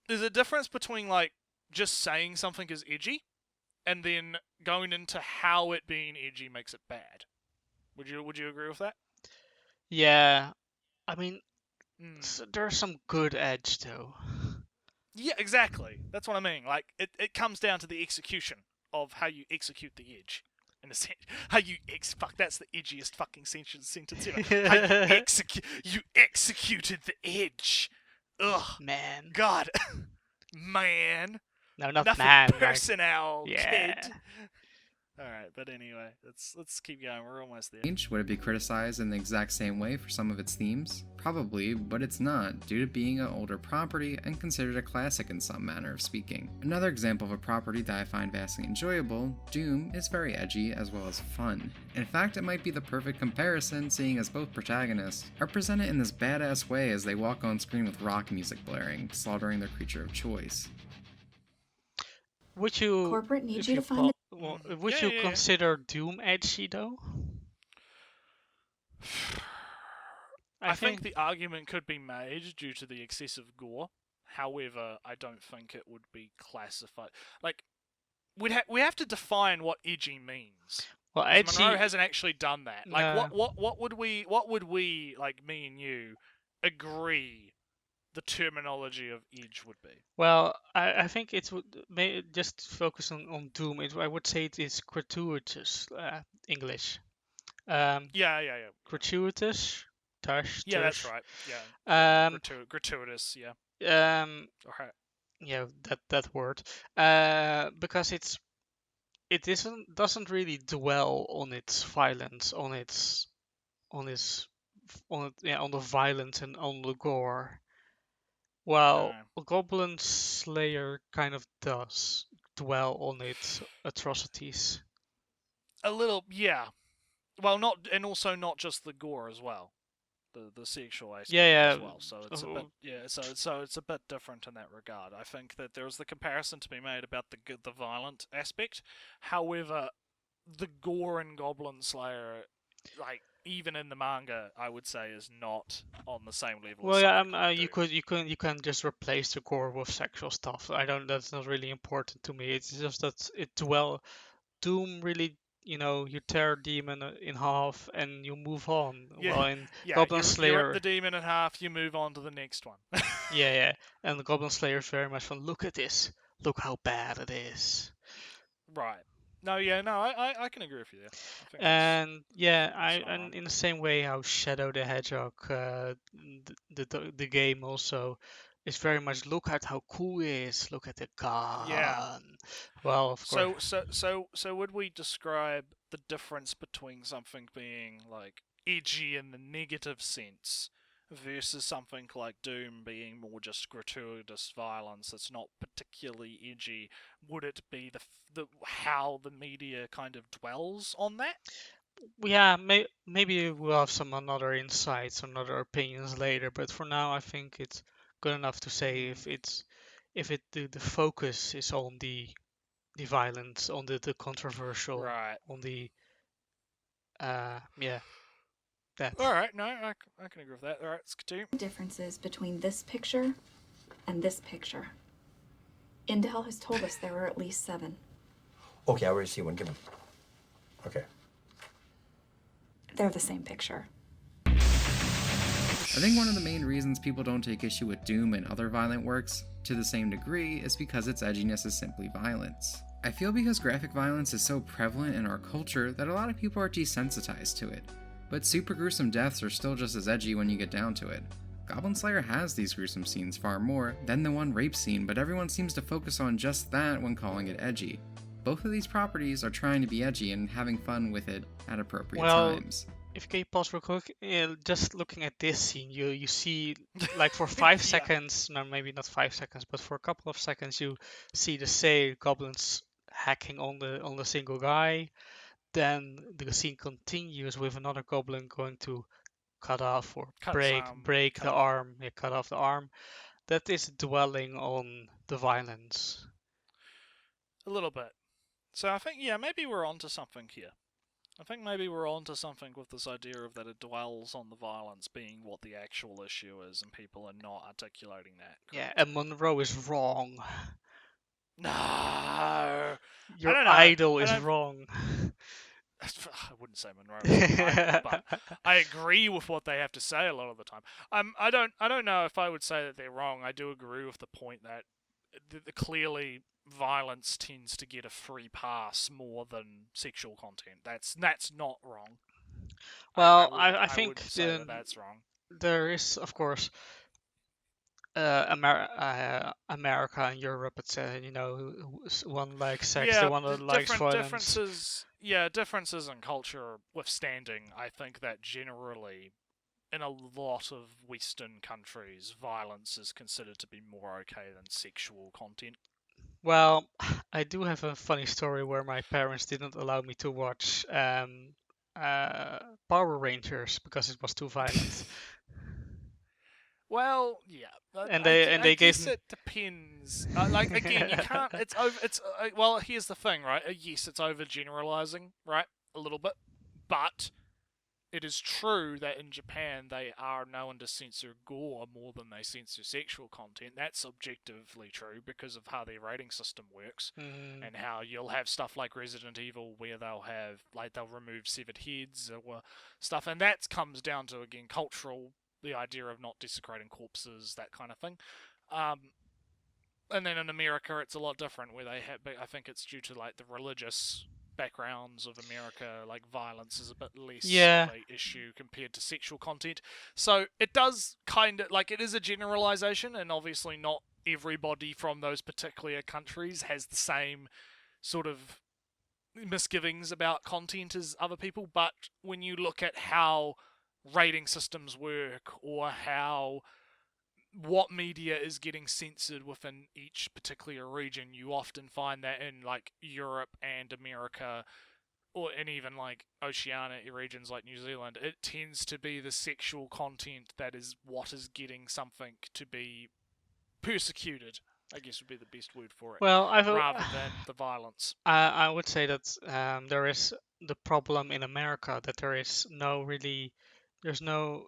there's a difference between like just saying something is edgy, and then going into how it being edgy makes it bad. Would you agree with that? Yeah, I mean, Mm. there's some good edge though. Yeah, exactly. That's what I mean. Like it comes down to the execution of how you execute the edge. In a sense, how you that's the edgiest fucking sentence ever. How you executed the edge. Ugh, Man. God, man, No, not nothing man. like- personnel, Yeah. kid. All right, but anyway, let's keep going. We're almost there. would it be criticized in the exact same way for some of its themes? Probably, but it's not, due to being an older property and considered a classic in some manner of speaking. Another example of a property that I find vastly enjoyable, Doom, is very edgy as well as fun. In fact, it might be the perfect comparison, seeing as both protagonists are presented in this badass way as they walk on screen with rock music blaring, slaughtering their creature of choice. Would you? Corporate needs if you to find would Yeah, you yeah, yeah. consider Doom edgy though? I think the argument could be made due to the excessive gore. However, I don't think it would be classified. Like, we have to define what edgy means. well, 'Cause edgy. Monroe hasn't actually done that. Like, No. what would we like me and you agree the terminology of edge would be? Well, I think it would just focus on Doom. I would say it is gratuitous English. Yeah. Gratuitous. Yeah, that's right. Yeah, Um. gratuitous. Yeah. Alright. Yeah, that word. Because it doesn't really dwell on its violence, on the violence and on the gore. Well, Goblin Slayer kind of does dwell on its atrocities. A little, yeah. Well, not, and also not just the gore as well. the sexual aspect Yeah, as well. So it's a bit so it's a bit different in that regard. I think that there is the comparison to be made about the violent aspect. However, the gore in Goblin Slayer, like even in the manga, I would say is not on the same level. Well, as yeah, something like Doom. you can just replace the gore with sexual stuff. I don't. That's not really important to me. It's just that Doom really, you tear a demon in half and you move on. Yeah, Well, in yeah. Goblin You rip Slayer, the demon in half, you move on to the next one. yeah, and Goblin Slayer is very much from look at this, look how bad it is. Right. No, yeah, no, I can agree with you there. I think And yeah, that's not and wrong. in the same way how Shadow the Hedgehog, the game also is very much look at how cool it is, look at the Yeah. gun. Well, of course, So would we describe the difference between something being like edgy in the negative sense versus something like Doom being more just gratuitous violence that's not particularly edgy? Would it be the how the media kind of dwells on that? yeah, maybe we'll have some another insights, another opinions later. But for now, I think it's good enough to say if the focus is on the violence, on the controversial, Right. on the yeah, that. All right. No, I can agree with that. All right, let's continue. Differences between this picture and this picture. Intel has told us there were at least 7. Okay, I already see one. Give him. Okay. They're the same picture. I think one of the main reasons people don't take issue with Doom and other violent works to the same degree is because its edginess is simply violence. I feel because graphic violence is so prevalent in our culture that a lot of people are desensitized to it, but super gruesome deaths are still just as edgy when you get down to it. Goblin Slayer has these gruesome scenes far more than the one rape scene, but everyone seems to focus on just that when calling it edgy. Both of these properties are trying to be edgy and having fun with it at appropriate times. If you can pause real quick, just looking at this scene, you see like for 5 seconds, no, maybe not 5 seconds, but for a couple of seconds, you see the Say goblins hacking on the single guy. Then the scene continues with another goblin going to cut off or break the arm, cut off the arm. That is dwelling on the violence. A little bit. So I think, yeah, maybe we're onto something here. I think maybe we're onto something with this idea of that it dwells on the violence being what the actual issue is, and people are not articulating that. Yeah, and Monroe is wrong. No! Your idol is wrong. I wouldn't say Monroe is wrong, but I agree with what they have to say a lot of the time. I don't know if I would say that they're wrong. I do agree with the point that clearly violence tends to get a free pass more than sexual content. That's not wrong. Well, I think wouldn't say that's wrong. There is, of course, America and Europe. It's one likes sex, the one that likes violence. Differences in culture withstanding, I think that generally, in a lot of Western countries, violence is considered to be more okay than sexual content. Well, I do have a funny story where my parents didn't allow me to watch Power Rangers because it was too violent. Well, yeah, and they gave me... it depends. Like again, you can't. It's over. It's well. Here's the thing, right? Yes, it's over generalizing, right? A little bit, but it is true that in Japan they are known to censor gore more than they censor sexual content. That's objectively true because of how their rating system works, and how you'll have stuff like Resident Evil where they'll remove severed heads or stuff, and that comes down to again cultural. The idea of not desecrating corpses, that kind of thing. And then in America, it's a lot different, where they have. I think it's due to like the religious backgrounds of America. Like violence is a bit less of a issue compared to sexual content. So it does kind of like it is a generalization, and obviously not everybody from those particular countries has the same sort of misgivings about content as other people. But when you look at how rating systems work, or what media is getting censored within each particular region, you often find that in like Europe and America, and even like oceanic regions like New Zealand, it tends to be the sexual content that is what is getting something to be persecuted, I guess would be the best word for it, Well, rather than the violence. I would say that there is the problem in America that there's no.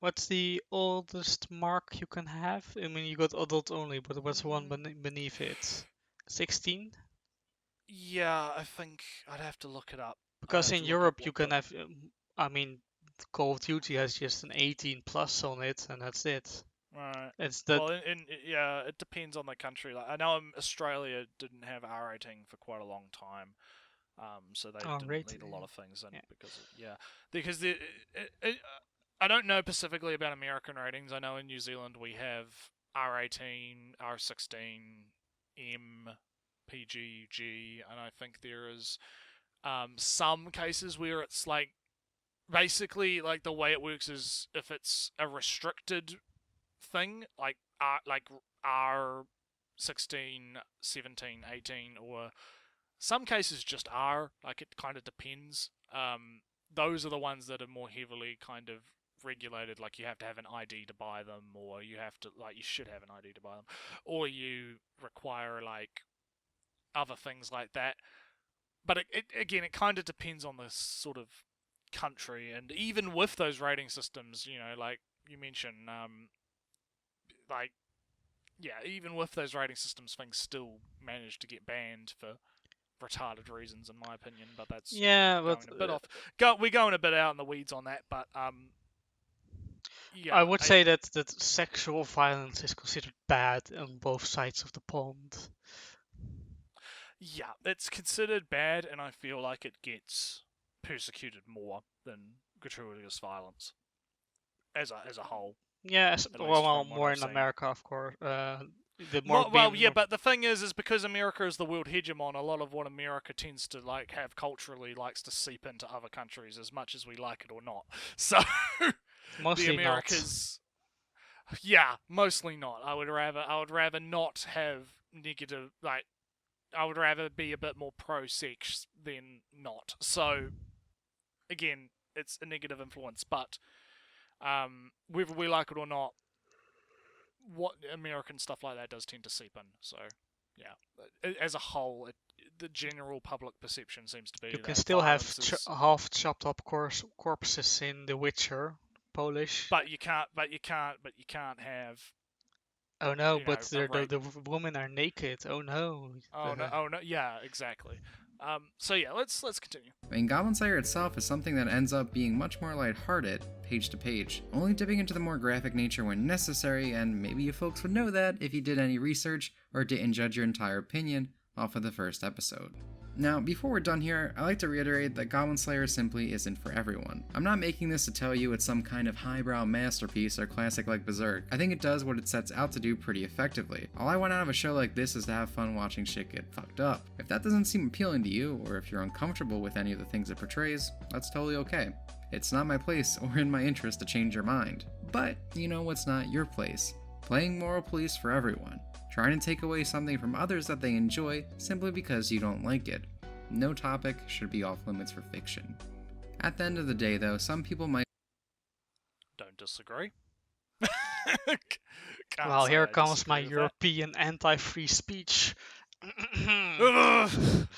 What's the oldest mark you can have? I mean, you got adult only, but what's one beneath it? 16? Yeah, I think I'd have to look it up. Because I'd in have to look up Europe you what can the- have, I mean, Call of Duty has just an 18 plus on it, and that's it. Right. It's that. Well, yeah, it depends on the country. Like I know Australia didn't have R rating for quite a long time, so they didn't rating, lead a lot yeah. of things in Yeah. because I don't know specifically about American ratings. I know in New Zealand we have R18, R16, M, PG, G, and I think there is some cases where it's like basically like the way it works is if it's a restricted thing like R 16, 17, 18, or some cases just R, like it kind of depends. Those are the ones that are more heavily kind of regulated, like you have to have an ID to buy them, or you have to you should have an ID to buy them, or you require like other things like that. But it kind of depends on the sort of country, and even with those rating systems, like you mentioned, even with those rating systems, things still manage to get banned for retarded reasons, in my opinion. But that's Yeah, going but a bit off. We're going a bit out in the weeds on that, but yeah, I would say that sexual violence is considered bad on both sides of the pond. yeah, it's considered bad, and I feel like it gets persecuted more than gratuitous violence as a whole. Yes, At least well, from what more I've in seen. America, of course. The more Yeah, but the thing is because America is the world hegemon, a lot of what America tends to have culturally likes to seep into other countries, as much as we like it or not. So mostly the Americas, yeah, mostly not. I would rather not have negative I would rather be a bit more pro-sex than not. So again, it's a negative influence, but whether we like it or not, what American stuff like that does tend to seep in. So, yeah, as a whole, the general public perception seems to be you can that still have violence is- half chopped up corpses in The Witcher, Polish. but you can't have. Oh no, you but know, a the women are naked. Oh no. Oh no, yeah, exactly. So yeah, let's continue. I mean, Goblin Slayer itself is something that ends up being much more lighthearted, page to page, only dipping into the more graphic nature when necessary, and maybe you folks would know that if you did any research or didn't judge your entire opinion off of the first episode. Now, before we're done here, I like to reiterate that Goblin Slayer simply isn't for everyone. I'm not making this to tell you it's some kind of highbrow masterpiece or classic like Berserk. I think it does what it sets out to do pretty effectively. All I want out of a show like this is to have fun watching shit get fucked up. If that doesn't seem appealing to you, or if you're uncomfortable with any of the things it portrays, that's totally okay. It's not my place or in my interest to change your mind. But, you know what's not your place? Playing moral police for everyone. Trying to take away something from others that they enjoy simply because you don't like it. No topic should be off limits for fiction. At the end of the day, though, some people might. Don't disagree. Well, here comes my European anti-free speech.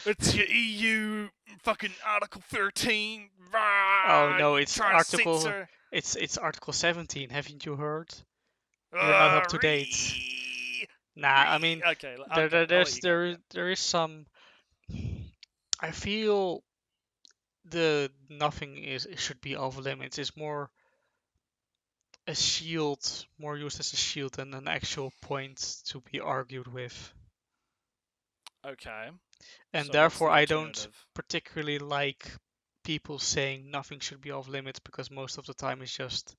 It's your EU fucking Article 13. Oh no, it's trying to Article. censor. It's Article 17. Haven't you heard? You're not up to date. Nah, I mean, okay, I'll let you go. there is some. I feel nothing should be off limits. It's more a shield, more used as a shield than an actual point to be argued with. Okay. And So therefore, what's the I don't alternative? particularly like people saying nothing should be off limits because most of the time it's just,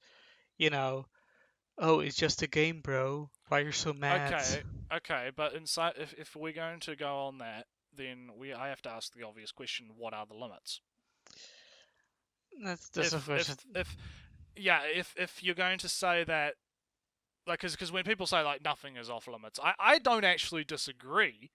oh, it's just a game, bro. Why you're so mad? Okay, but inside, if we're going to go on that, then I have to ask the obvious question: what are the limits? That's a question. If you're going to say that, because when people say like nothing is off limits, I don't actually disagree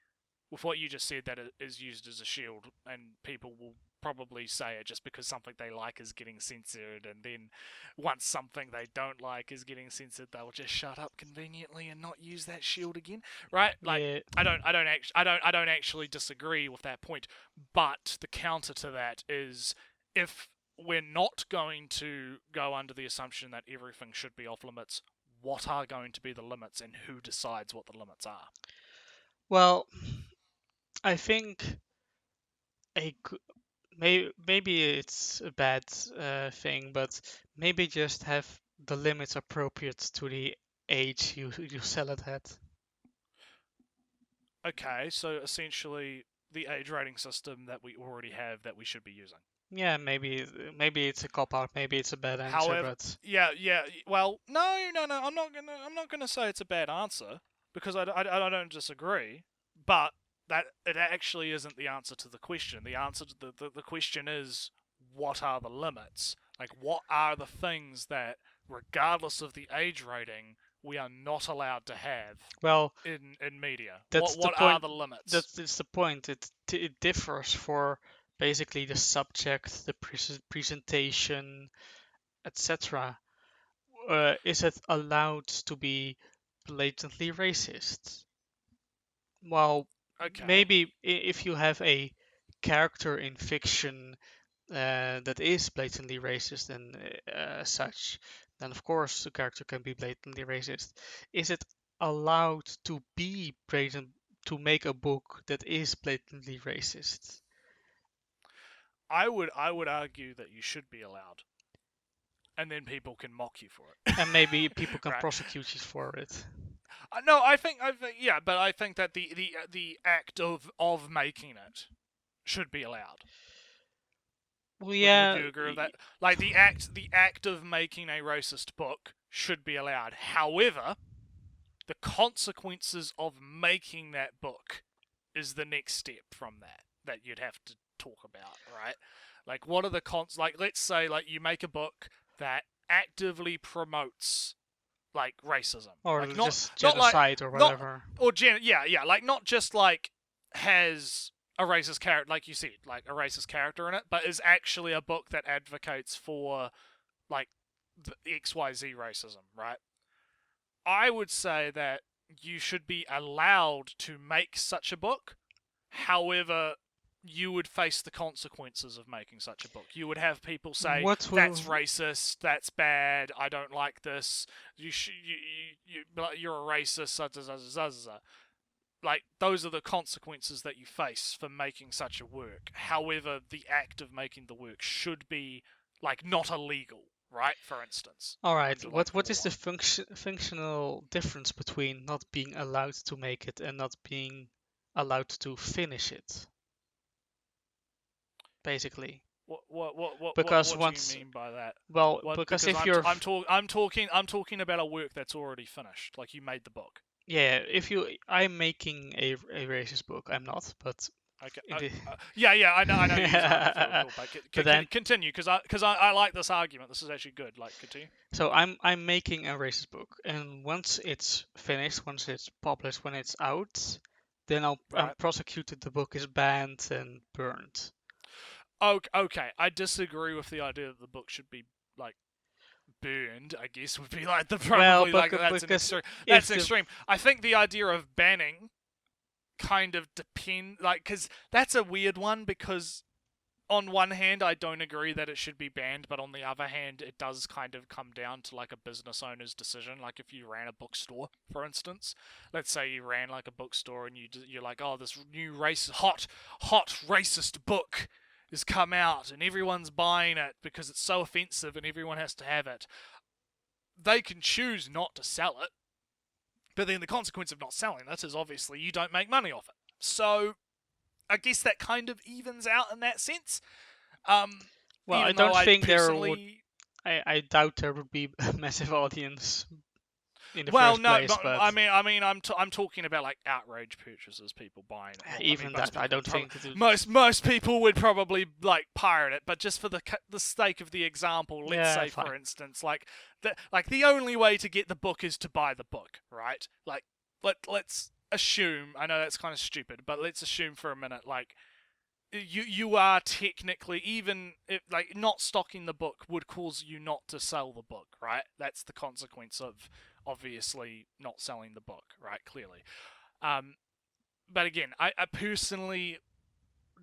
with what you just said, that it is used as a shield and people will probably say it just because something they like is getting censored, and then once something they don't like is getting censored, they'll just shut up conveniently and not use that shield again, right? Like, Yeah. I don't actually disagree with that point, but the counter to that is, if we're not going to go under the assumption that everything should be off limits, what are going to be the limits, and who decides what the limits are? Well, I think maybe it's a bad thing, but maybe just have the limits appropriate to the age you sell it at. Okay, so essentially the age rating system that we already have that we should be using. Yeah, maybe it's a cop out, maybe it's a bad answer, However, but yeah. Well, no. I'm not gonna say it's a bad answer, because I don't disagree, but that it actually isn't the answer to the question. The answer to the question is, what are the limits? Like, what are the things that, regardless of the age rating, we are not allowed to have well, in media? that's What the are point. the limits? That's the point. It differs for basically the subject, the presentation, etc. Is it allowed to be blatantly racist? Well, Okay. maybe if you have a character in fiction that is blatantly racist and such, then of course the character can be blatantly racist. Is it allowed to be blatant to make a book that is blatantly racist? I would argue that you should be allowed, and then people can mock you for it. And maybe people can Right. prosecute you for it. No, I think yeah, but I think that the act of making it should be allowed. Well, Would yeah. you agree with that? Like, the act of making a racist book should be allowed. However, the consequences of making that book is the next step from that you'd have to talk about, right? Like, what are the like, let's say, like, you make a book that actively promotes, like, racism, Or like, just not like, genocide or whatever. yeah, like, not just like has a racist character, like you said, like a racist character in it, but is actually a book that advocates for, like, the XYZ racism, right? I would say that you should be allowed to make such a book. However, you would face the consequences of making such a book. You would have people say, What will- that's racist, that's bad, I don't like this, you're a racist, like, those are the consequences that you face for making such a work. However, the act of making the work should be, like, not illegal, right? For instance. All right. under, What like, is law. the functional difference between not being allowed to make it and not being allowed to finish it? Basically. Because what once- do you mean by that? Well, What, because if I'm, you're I'm talking about a work that's already finished. Like, you made the book. yeah, I'm making a racist book. I'm not, but Okay. in the- Yeah, I know. You use argument for it, but But then- continue, because I like this argument. This is actually good. Like, continue. So I'm making a racist book, and once it's finished, once it's published, when it's out, then I'm Right. prosecuted. The book is banned and burned. Okay, I disagree with the idea that the book should be, like, burned. I guess would be, like, the probably, like, that's an extreme. That's if the- extreme. I think the idea of banning kind of depend, like, because that's a weird one, because on one hand I don't agree that it should be banned, but on the other hand it does kind of come down to, like, a business owner's decision. Like, if you ran a bookstore, for instance, let's say you ran, like, a bookstore, and you're like, oh, this new hot racist book has come out and everyone's buying it because it's so offensive and everyone has to have it. They can choose not to sell it, but then the consequence of not selling it is obviously you don't make money off it. So I guess that kind of evens out in that sense. Well, I even though don't think there would. personally- I doubt there would be a massive audience in the well, first no, place. But I mean, I'm talking about, like, outrage purchases, people buying it. Well, I mean, even most that, I people don't think it would- most people would probably, like, pirate it. But just for the sake of the example, let's Yeah, say, fine. for instance, like the only way to get the book is to buy the book, right? Like, let's assume. I know that's kind of stupid, but let's assume for a minute, like, you are technically, even if, like, not stocking the book would cause you not to sell the book, right? That's the consequence of obviously not selling the book, right? Clearly. But again, I personally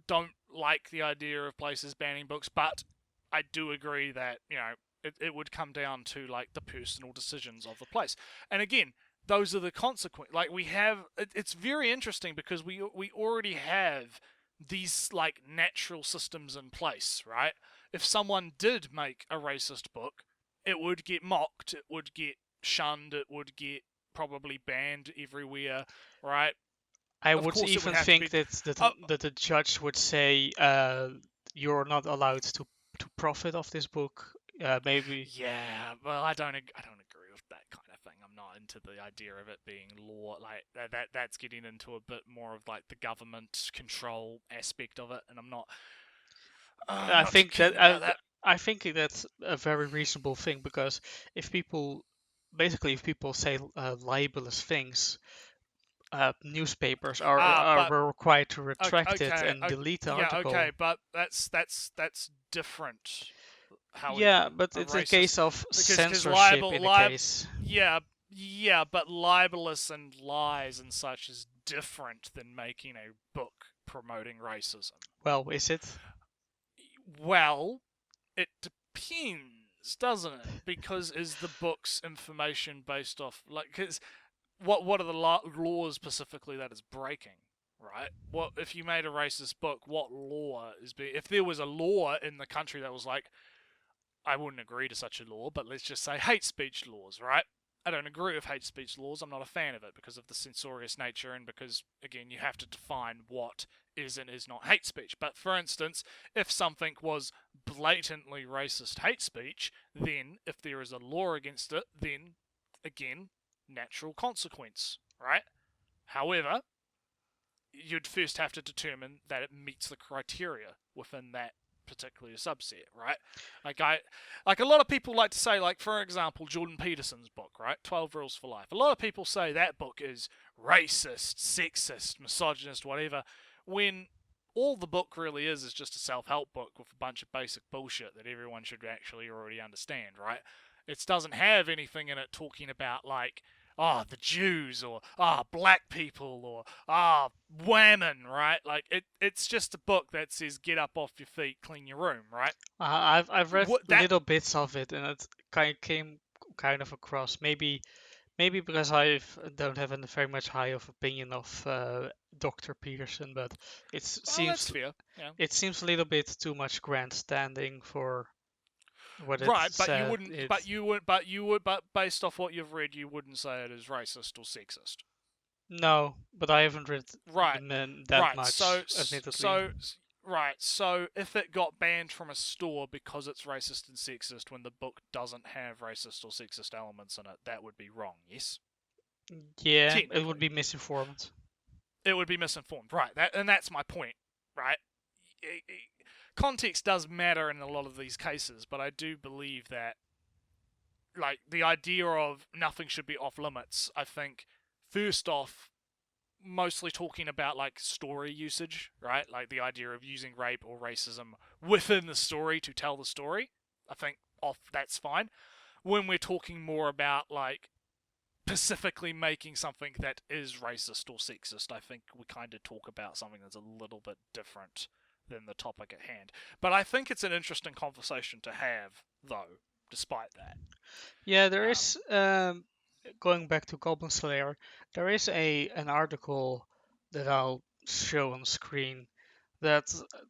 don't like the idea of places banning books, but I do agree that, you know, it would come down to, like, the personal decisions of the place. And again, those are the consequences. Like, we have, it's very interesting because we already have these, like, natural systems in place, right? If someone did make a racist book, it would get mocked, it would get shunned, it would get probably banned everywhere, right? I Of would course it would even have to think be- that the judge would say you're not allowed to profit off this book. Maybe. Yeah, well, I don't agree with that kind of thing. I'm not into the idea of it being law. Like that's getting into a bit more of, like, the government control aspect of it, and I'm not. I'm I not think too keen that about that. I think that's a very reasonable thing, because if people say libelous things, newspapers are But required to retract it okay, and delete the yeah, article. okay, but that's different. However, Yeah, but a it's a racist case of because censorship in a case. yeah, but libelous and lies and such is different than making a book promoting racism. Well, is it? Well, it depends, doesn't it? Because is the book's information based off, like, cause what are the laws specifically that is breaking, right? What if you made a racist book? What law is if there was a law in the country that was like, I wouldn't agree to such a law, but let's just say hate speech laws, right? I don't agree with hate speech laws. I'm not a fan of it because of the censorious nature and because, again, you have to define what is and is not hate speech. But for instance, if something was blatantly racist hate speech, then if there is a law against it, then, again, natural consequence, right? However, you'd first have to determine that it meets the criteria within that particular subset, right? Like a lot of people like to say, like, for example, Jordan Peterson's book, right? 12 Rules for Life. A lot of people say that book is racist, sexist, misogynist, whatever, when all the book really is just a self-help book with a bunch of basic bullshit that everyone should actually already understand, right? It doesn't have anything in it talking about, like, the Jews, or black people, or women, right? Like, it's just a book that says get up off your feet, clean your room, right? I've read That little bits of it, and it came kind of across. Maybe because I don't have a very much high of opinion of Dr. Peterson, but that's seems fair. Yeah. it seems a little bit too much grandstanding for what it Right, but said. you wouldn't. But based off what you've read, you wouldn't say it is racist or sexist. No, but I haven't read Right. that Right. much. So Admittedly. right. So if it got banned from a store because it's racist and sexist when the book doesn't have racist or sexist elements in it, that would be wrong. Yes. Yeah, it Technically. would be misinformed. It would be misinformed, right? That's my point, right? Context does matter in a lot of these cases, but I do believe that, like, the idea of nothing should be off limits, I think, first off, mostly talking about, like, story usage, right? Like the idea of using rape or racism within the story to tell the story. I think that's fine. When we're talking more about, like, specifically making something that is racist or sexist, I think we kind of talk about something that's a little bit different than the topic at hand. But I think it's an interesting conversation to have, though, despite that. Yeah, there is going back to Goblin Slayer, there is an article that I'll show on screen that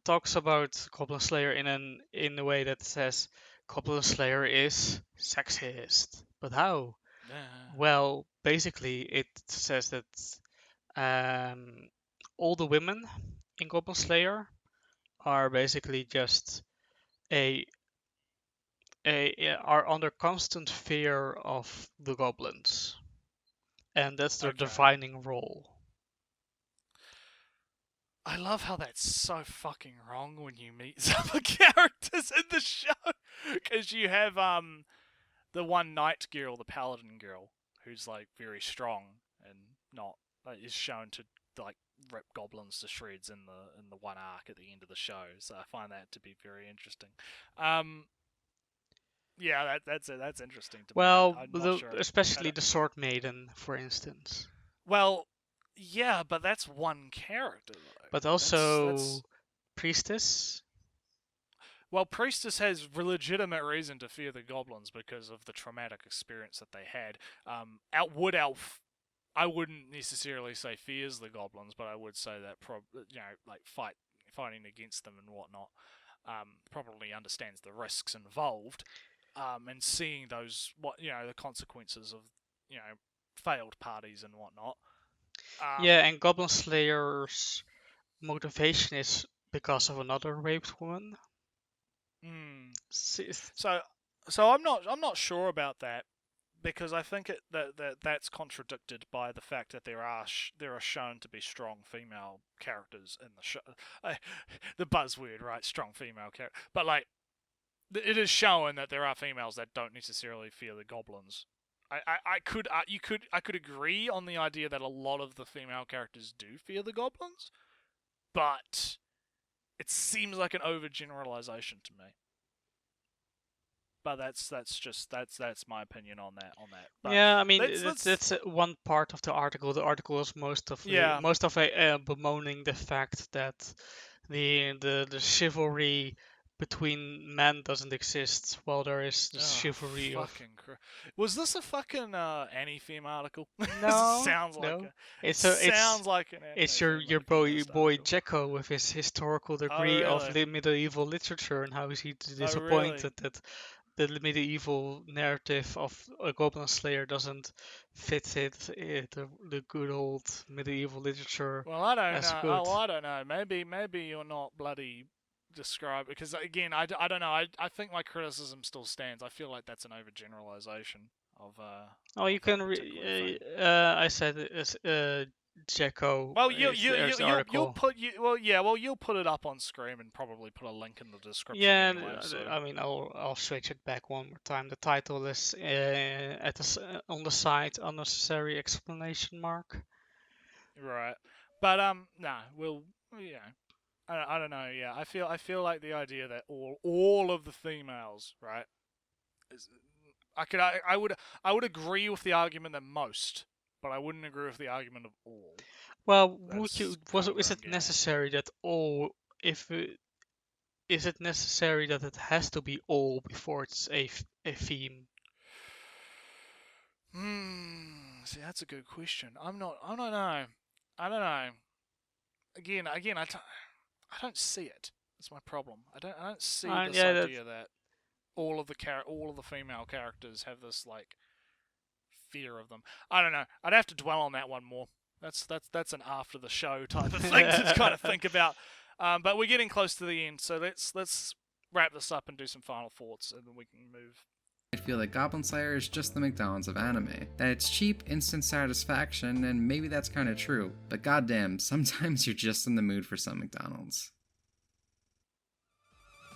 talks about Goblin Slayer in a way that says Goblin Slayer is sexist. But how? Well, basically, it says that all the women in Goblin Slayer are basically just are under constant fear of the goblins, and that's their Okay. defining role. I love how that's so fucking wrong when you meet some of the characters in the show, because you have the one knight girl, the paladin girl, who's, like, very strong and not, like, is shown to, like, rip goblins to shreds in the one arc at the end of the show. So I find that to be very interesting. Yeah, that's interesting to me. Well, I'm not sure. especially the Sword Maiden, for instance. Well, yeah, but that's one character though. But also Priestess. Well, Priestess has legitimate reason to fear the goblins because of the traumatic experience that they had. Wood Elf, I wouldn't necessarily say fears the goblins, but I would say that like fighting against them and whatnot. Probably understands the risks involved, and seeing those the consequences of failed parties and whatnot. Yeah, and Goblin Slayer's motivation is because of another raped woman. So I'm not sure about that, because I think that's contradicted by the fact that there are shown to be strong female characters in the show. The buzzword, right? Strong female character, but like it is shown that there are females that don't necessarily fear the goblins. I could agree on the idea that a lot of the female characters do fear the goblins, but it seems like an overgeneralization to me. But that's my opinion on that. But yeah, I mean that's one part of the article. The article is most of bemoaning the fact that the chivalry between men doesn't exist, while there is the chivalry of. Was this a fucking Annie Femme article? No, sounds like no. Sounds like an. It's your boy Jekko with his historical degree of medieval literature, and how is he disappointed that the medieval narrative of a Goblin Slayer doesn't fit the good old medieval literature. Well, I don't know. Good. I don't know. Maybe you're not bloody describe, because again I don't know. I think my criticism still stands. I feel like that's an overgeneralization of you can I said Jekko. Well, you'll put it up on screen and probably put a link in the description. Yeah, anyway, so. I mean I'll switch it back one more time. The title is on the site, unnecessary explanation mark. Right, but I don't know. Yeah, I feel like the idea that all of the females, right? I would agree with the argument that most, but I wouldn't agree with the argument of all. Well, is it necessary that all? Is it necessary that it has to be all before it's a theme? See, that's a good question. I don't know. Again, I don't see it. That's my problem. I don't see this idea that all of the female characters have this like fear of them. I don't know. I'd have to dwell on that one more. That's an after the show type of thing to kind of think about. But we're getting close to the end, so let's wrap this up and do some final thoughts, and then we can move. I feel like Goblin Slayer is just the McDonald's of anime. That it's cheap, instant satisfaction, and maybe that's kind of true. But goddamn, sometimes you're just in the mood for some McDonald's.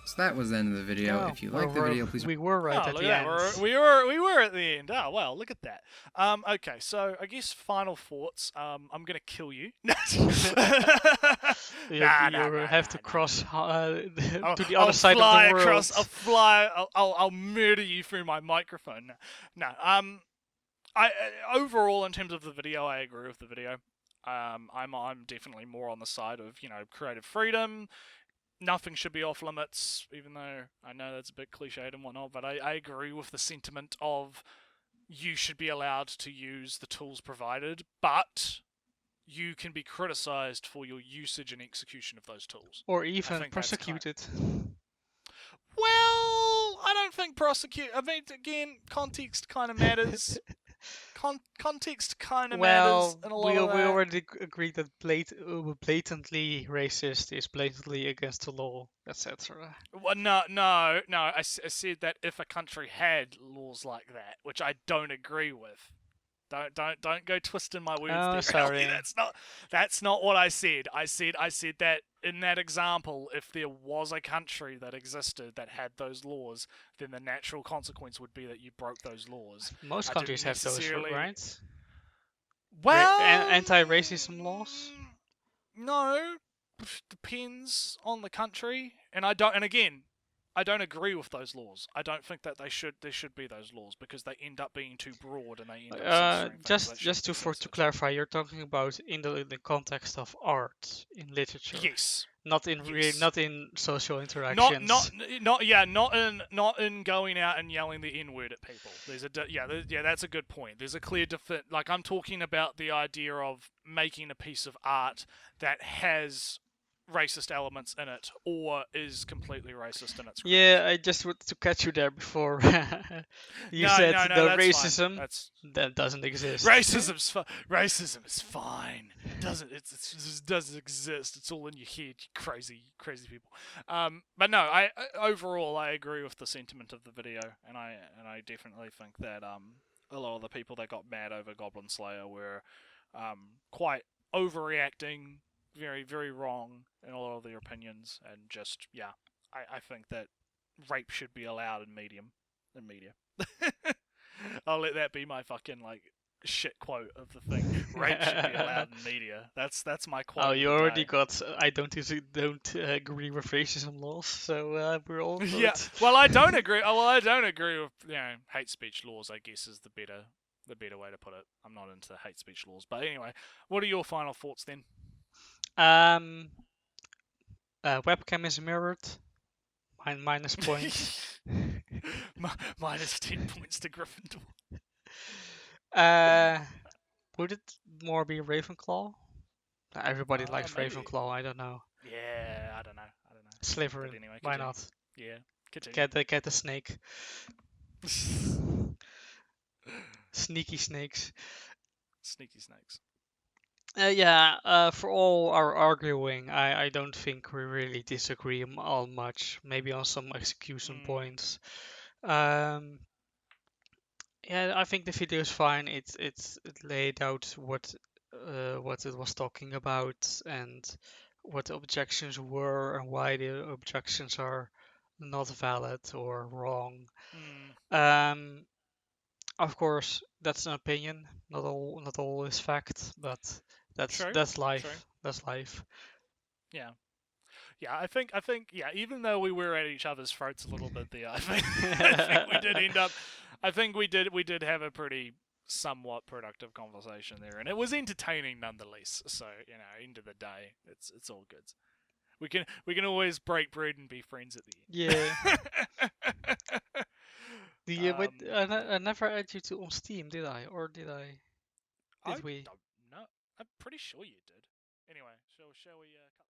So that was the end of the video. If you liked the video, please... We were right at the end. We were at the end. Oh, well, look at that. Okay, so I guess final thoughts. I'm going to kill you. You have to cross to the other side of the world. I'll murder you through my microphone. No. Overall, in terms of the video, I agree with the video. I'm definitely more on the side of, creative freedom. Nothing should be off limits, even though I know that's a bit cliched and whatnot, but I agree with the sentiment of you should be allowed to use the tools provided, but you can be criticized for your usage and execution of those tools. Or even prosecuted. Well, I don't think I mean, again, context kind of matters. Context kind of matters in a lot of that. We already agreed that blatantly racist is blatantly against the law, etc. Well, no. I said that if a country had laws like that, which I don't agree with. Don't go twisting my words. Oh, there, sorry. That's not what I said. I said that in that example, if there was a country that existed that had those laws, then the natural consequence would be that you broke those laws. Most countries have those, right? Well, anti-racism laws. No, depends on the country, and I don't. And again, I don't agree with those laws. I don't think that there should be those laws because they end up being too broad and they end up censoring things that Just shouldn't be to censored. clarify, you're talking about in the context of art in literature, Yes. not in Yes. not in social interactions. Not in going out and yelling the N word at people. There's that's a good point. There's a clear like I'm talking about the idea of making a piece of art that has racist elements in it or is completely racist in its Yeah, I just wanted to catch you there before you No, said no, the that's racism fine. That's that doesn't exist. racism is fine. It just doesn't exist. It's all in your head, you crazy people. But no, I overall I agree with the sentiment of the video, and I definitely think that a lot of the people that got mad over Goblin Slayer were quite overreacting, very very wrong in a lot of their opinions, and just I think that rape should be allowed in media. I'll let that be my fucking shit quote of the thing. Rape should be allowed in media. That's my quote. Oh, of you the already day. got. I don't agree with racism laws, so we're all good. Yeah. Well, I don't agree. Well, I don't agree with hate speech laws. I guess is the better way to put it. I'm not into hate speech laws, but anyway, what are your final thoughts then? Webcam is mirrored. Minus points. Minus 10 points to Gryffindor. Would it more be Ravenclaw? Everybody likes Maybe. Ravenclaw. I don't know. Yeah, I don't know. Slytherin. But anyway, Why continue. not? Yeah, continue. Get the snake. Sneaky snakes. Sneaky snakes. For all our arguing, I don't think we really disagree all much. Maybe on some execution points. I think the video is fine. It laid out what it was talking about and what the objections were and why the objections are not valid or wrong. Of course, that's an opinion. Not all is fact, but that's life. True. That's life. Yeah. Yeah, I think even though we were at each other's throats a little bit there, I think we did end up I think we did have a pretty somewhat productive conversation there, and it was entertaining nonetheless. So, end of the day, it's all good. We can always break bread and be friends at the end. Yeah. Wait, I never added you to on Steam, did I? Or did I? Did we? No, I'm pretty sure you did. Anyway, shall we cut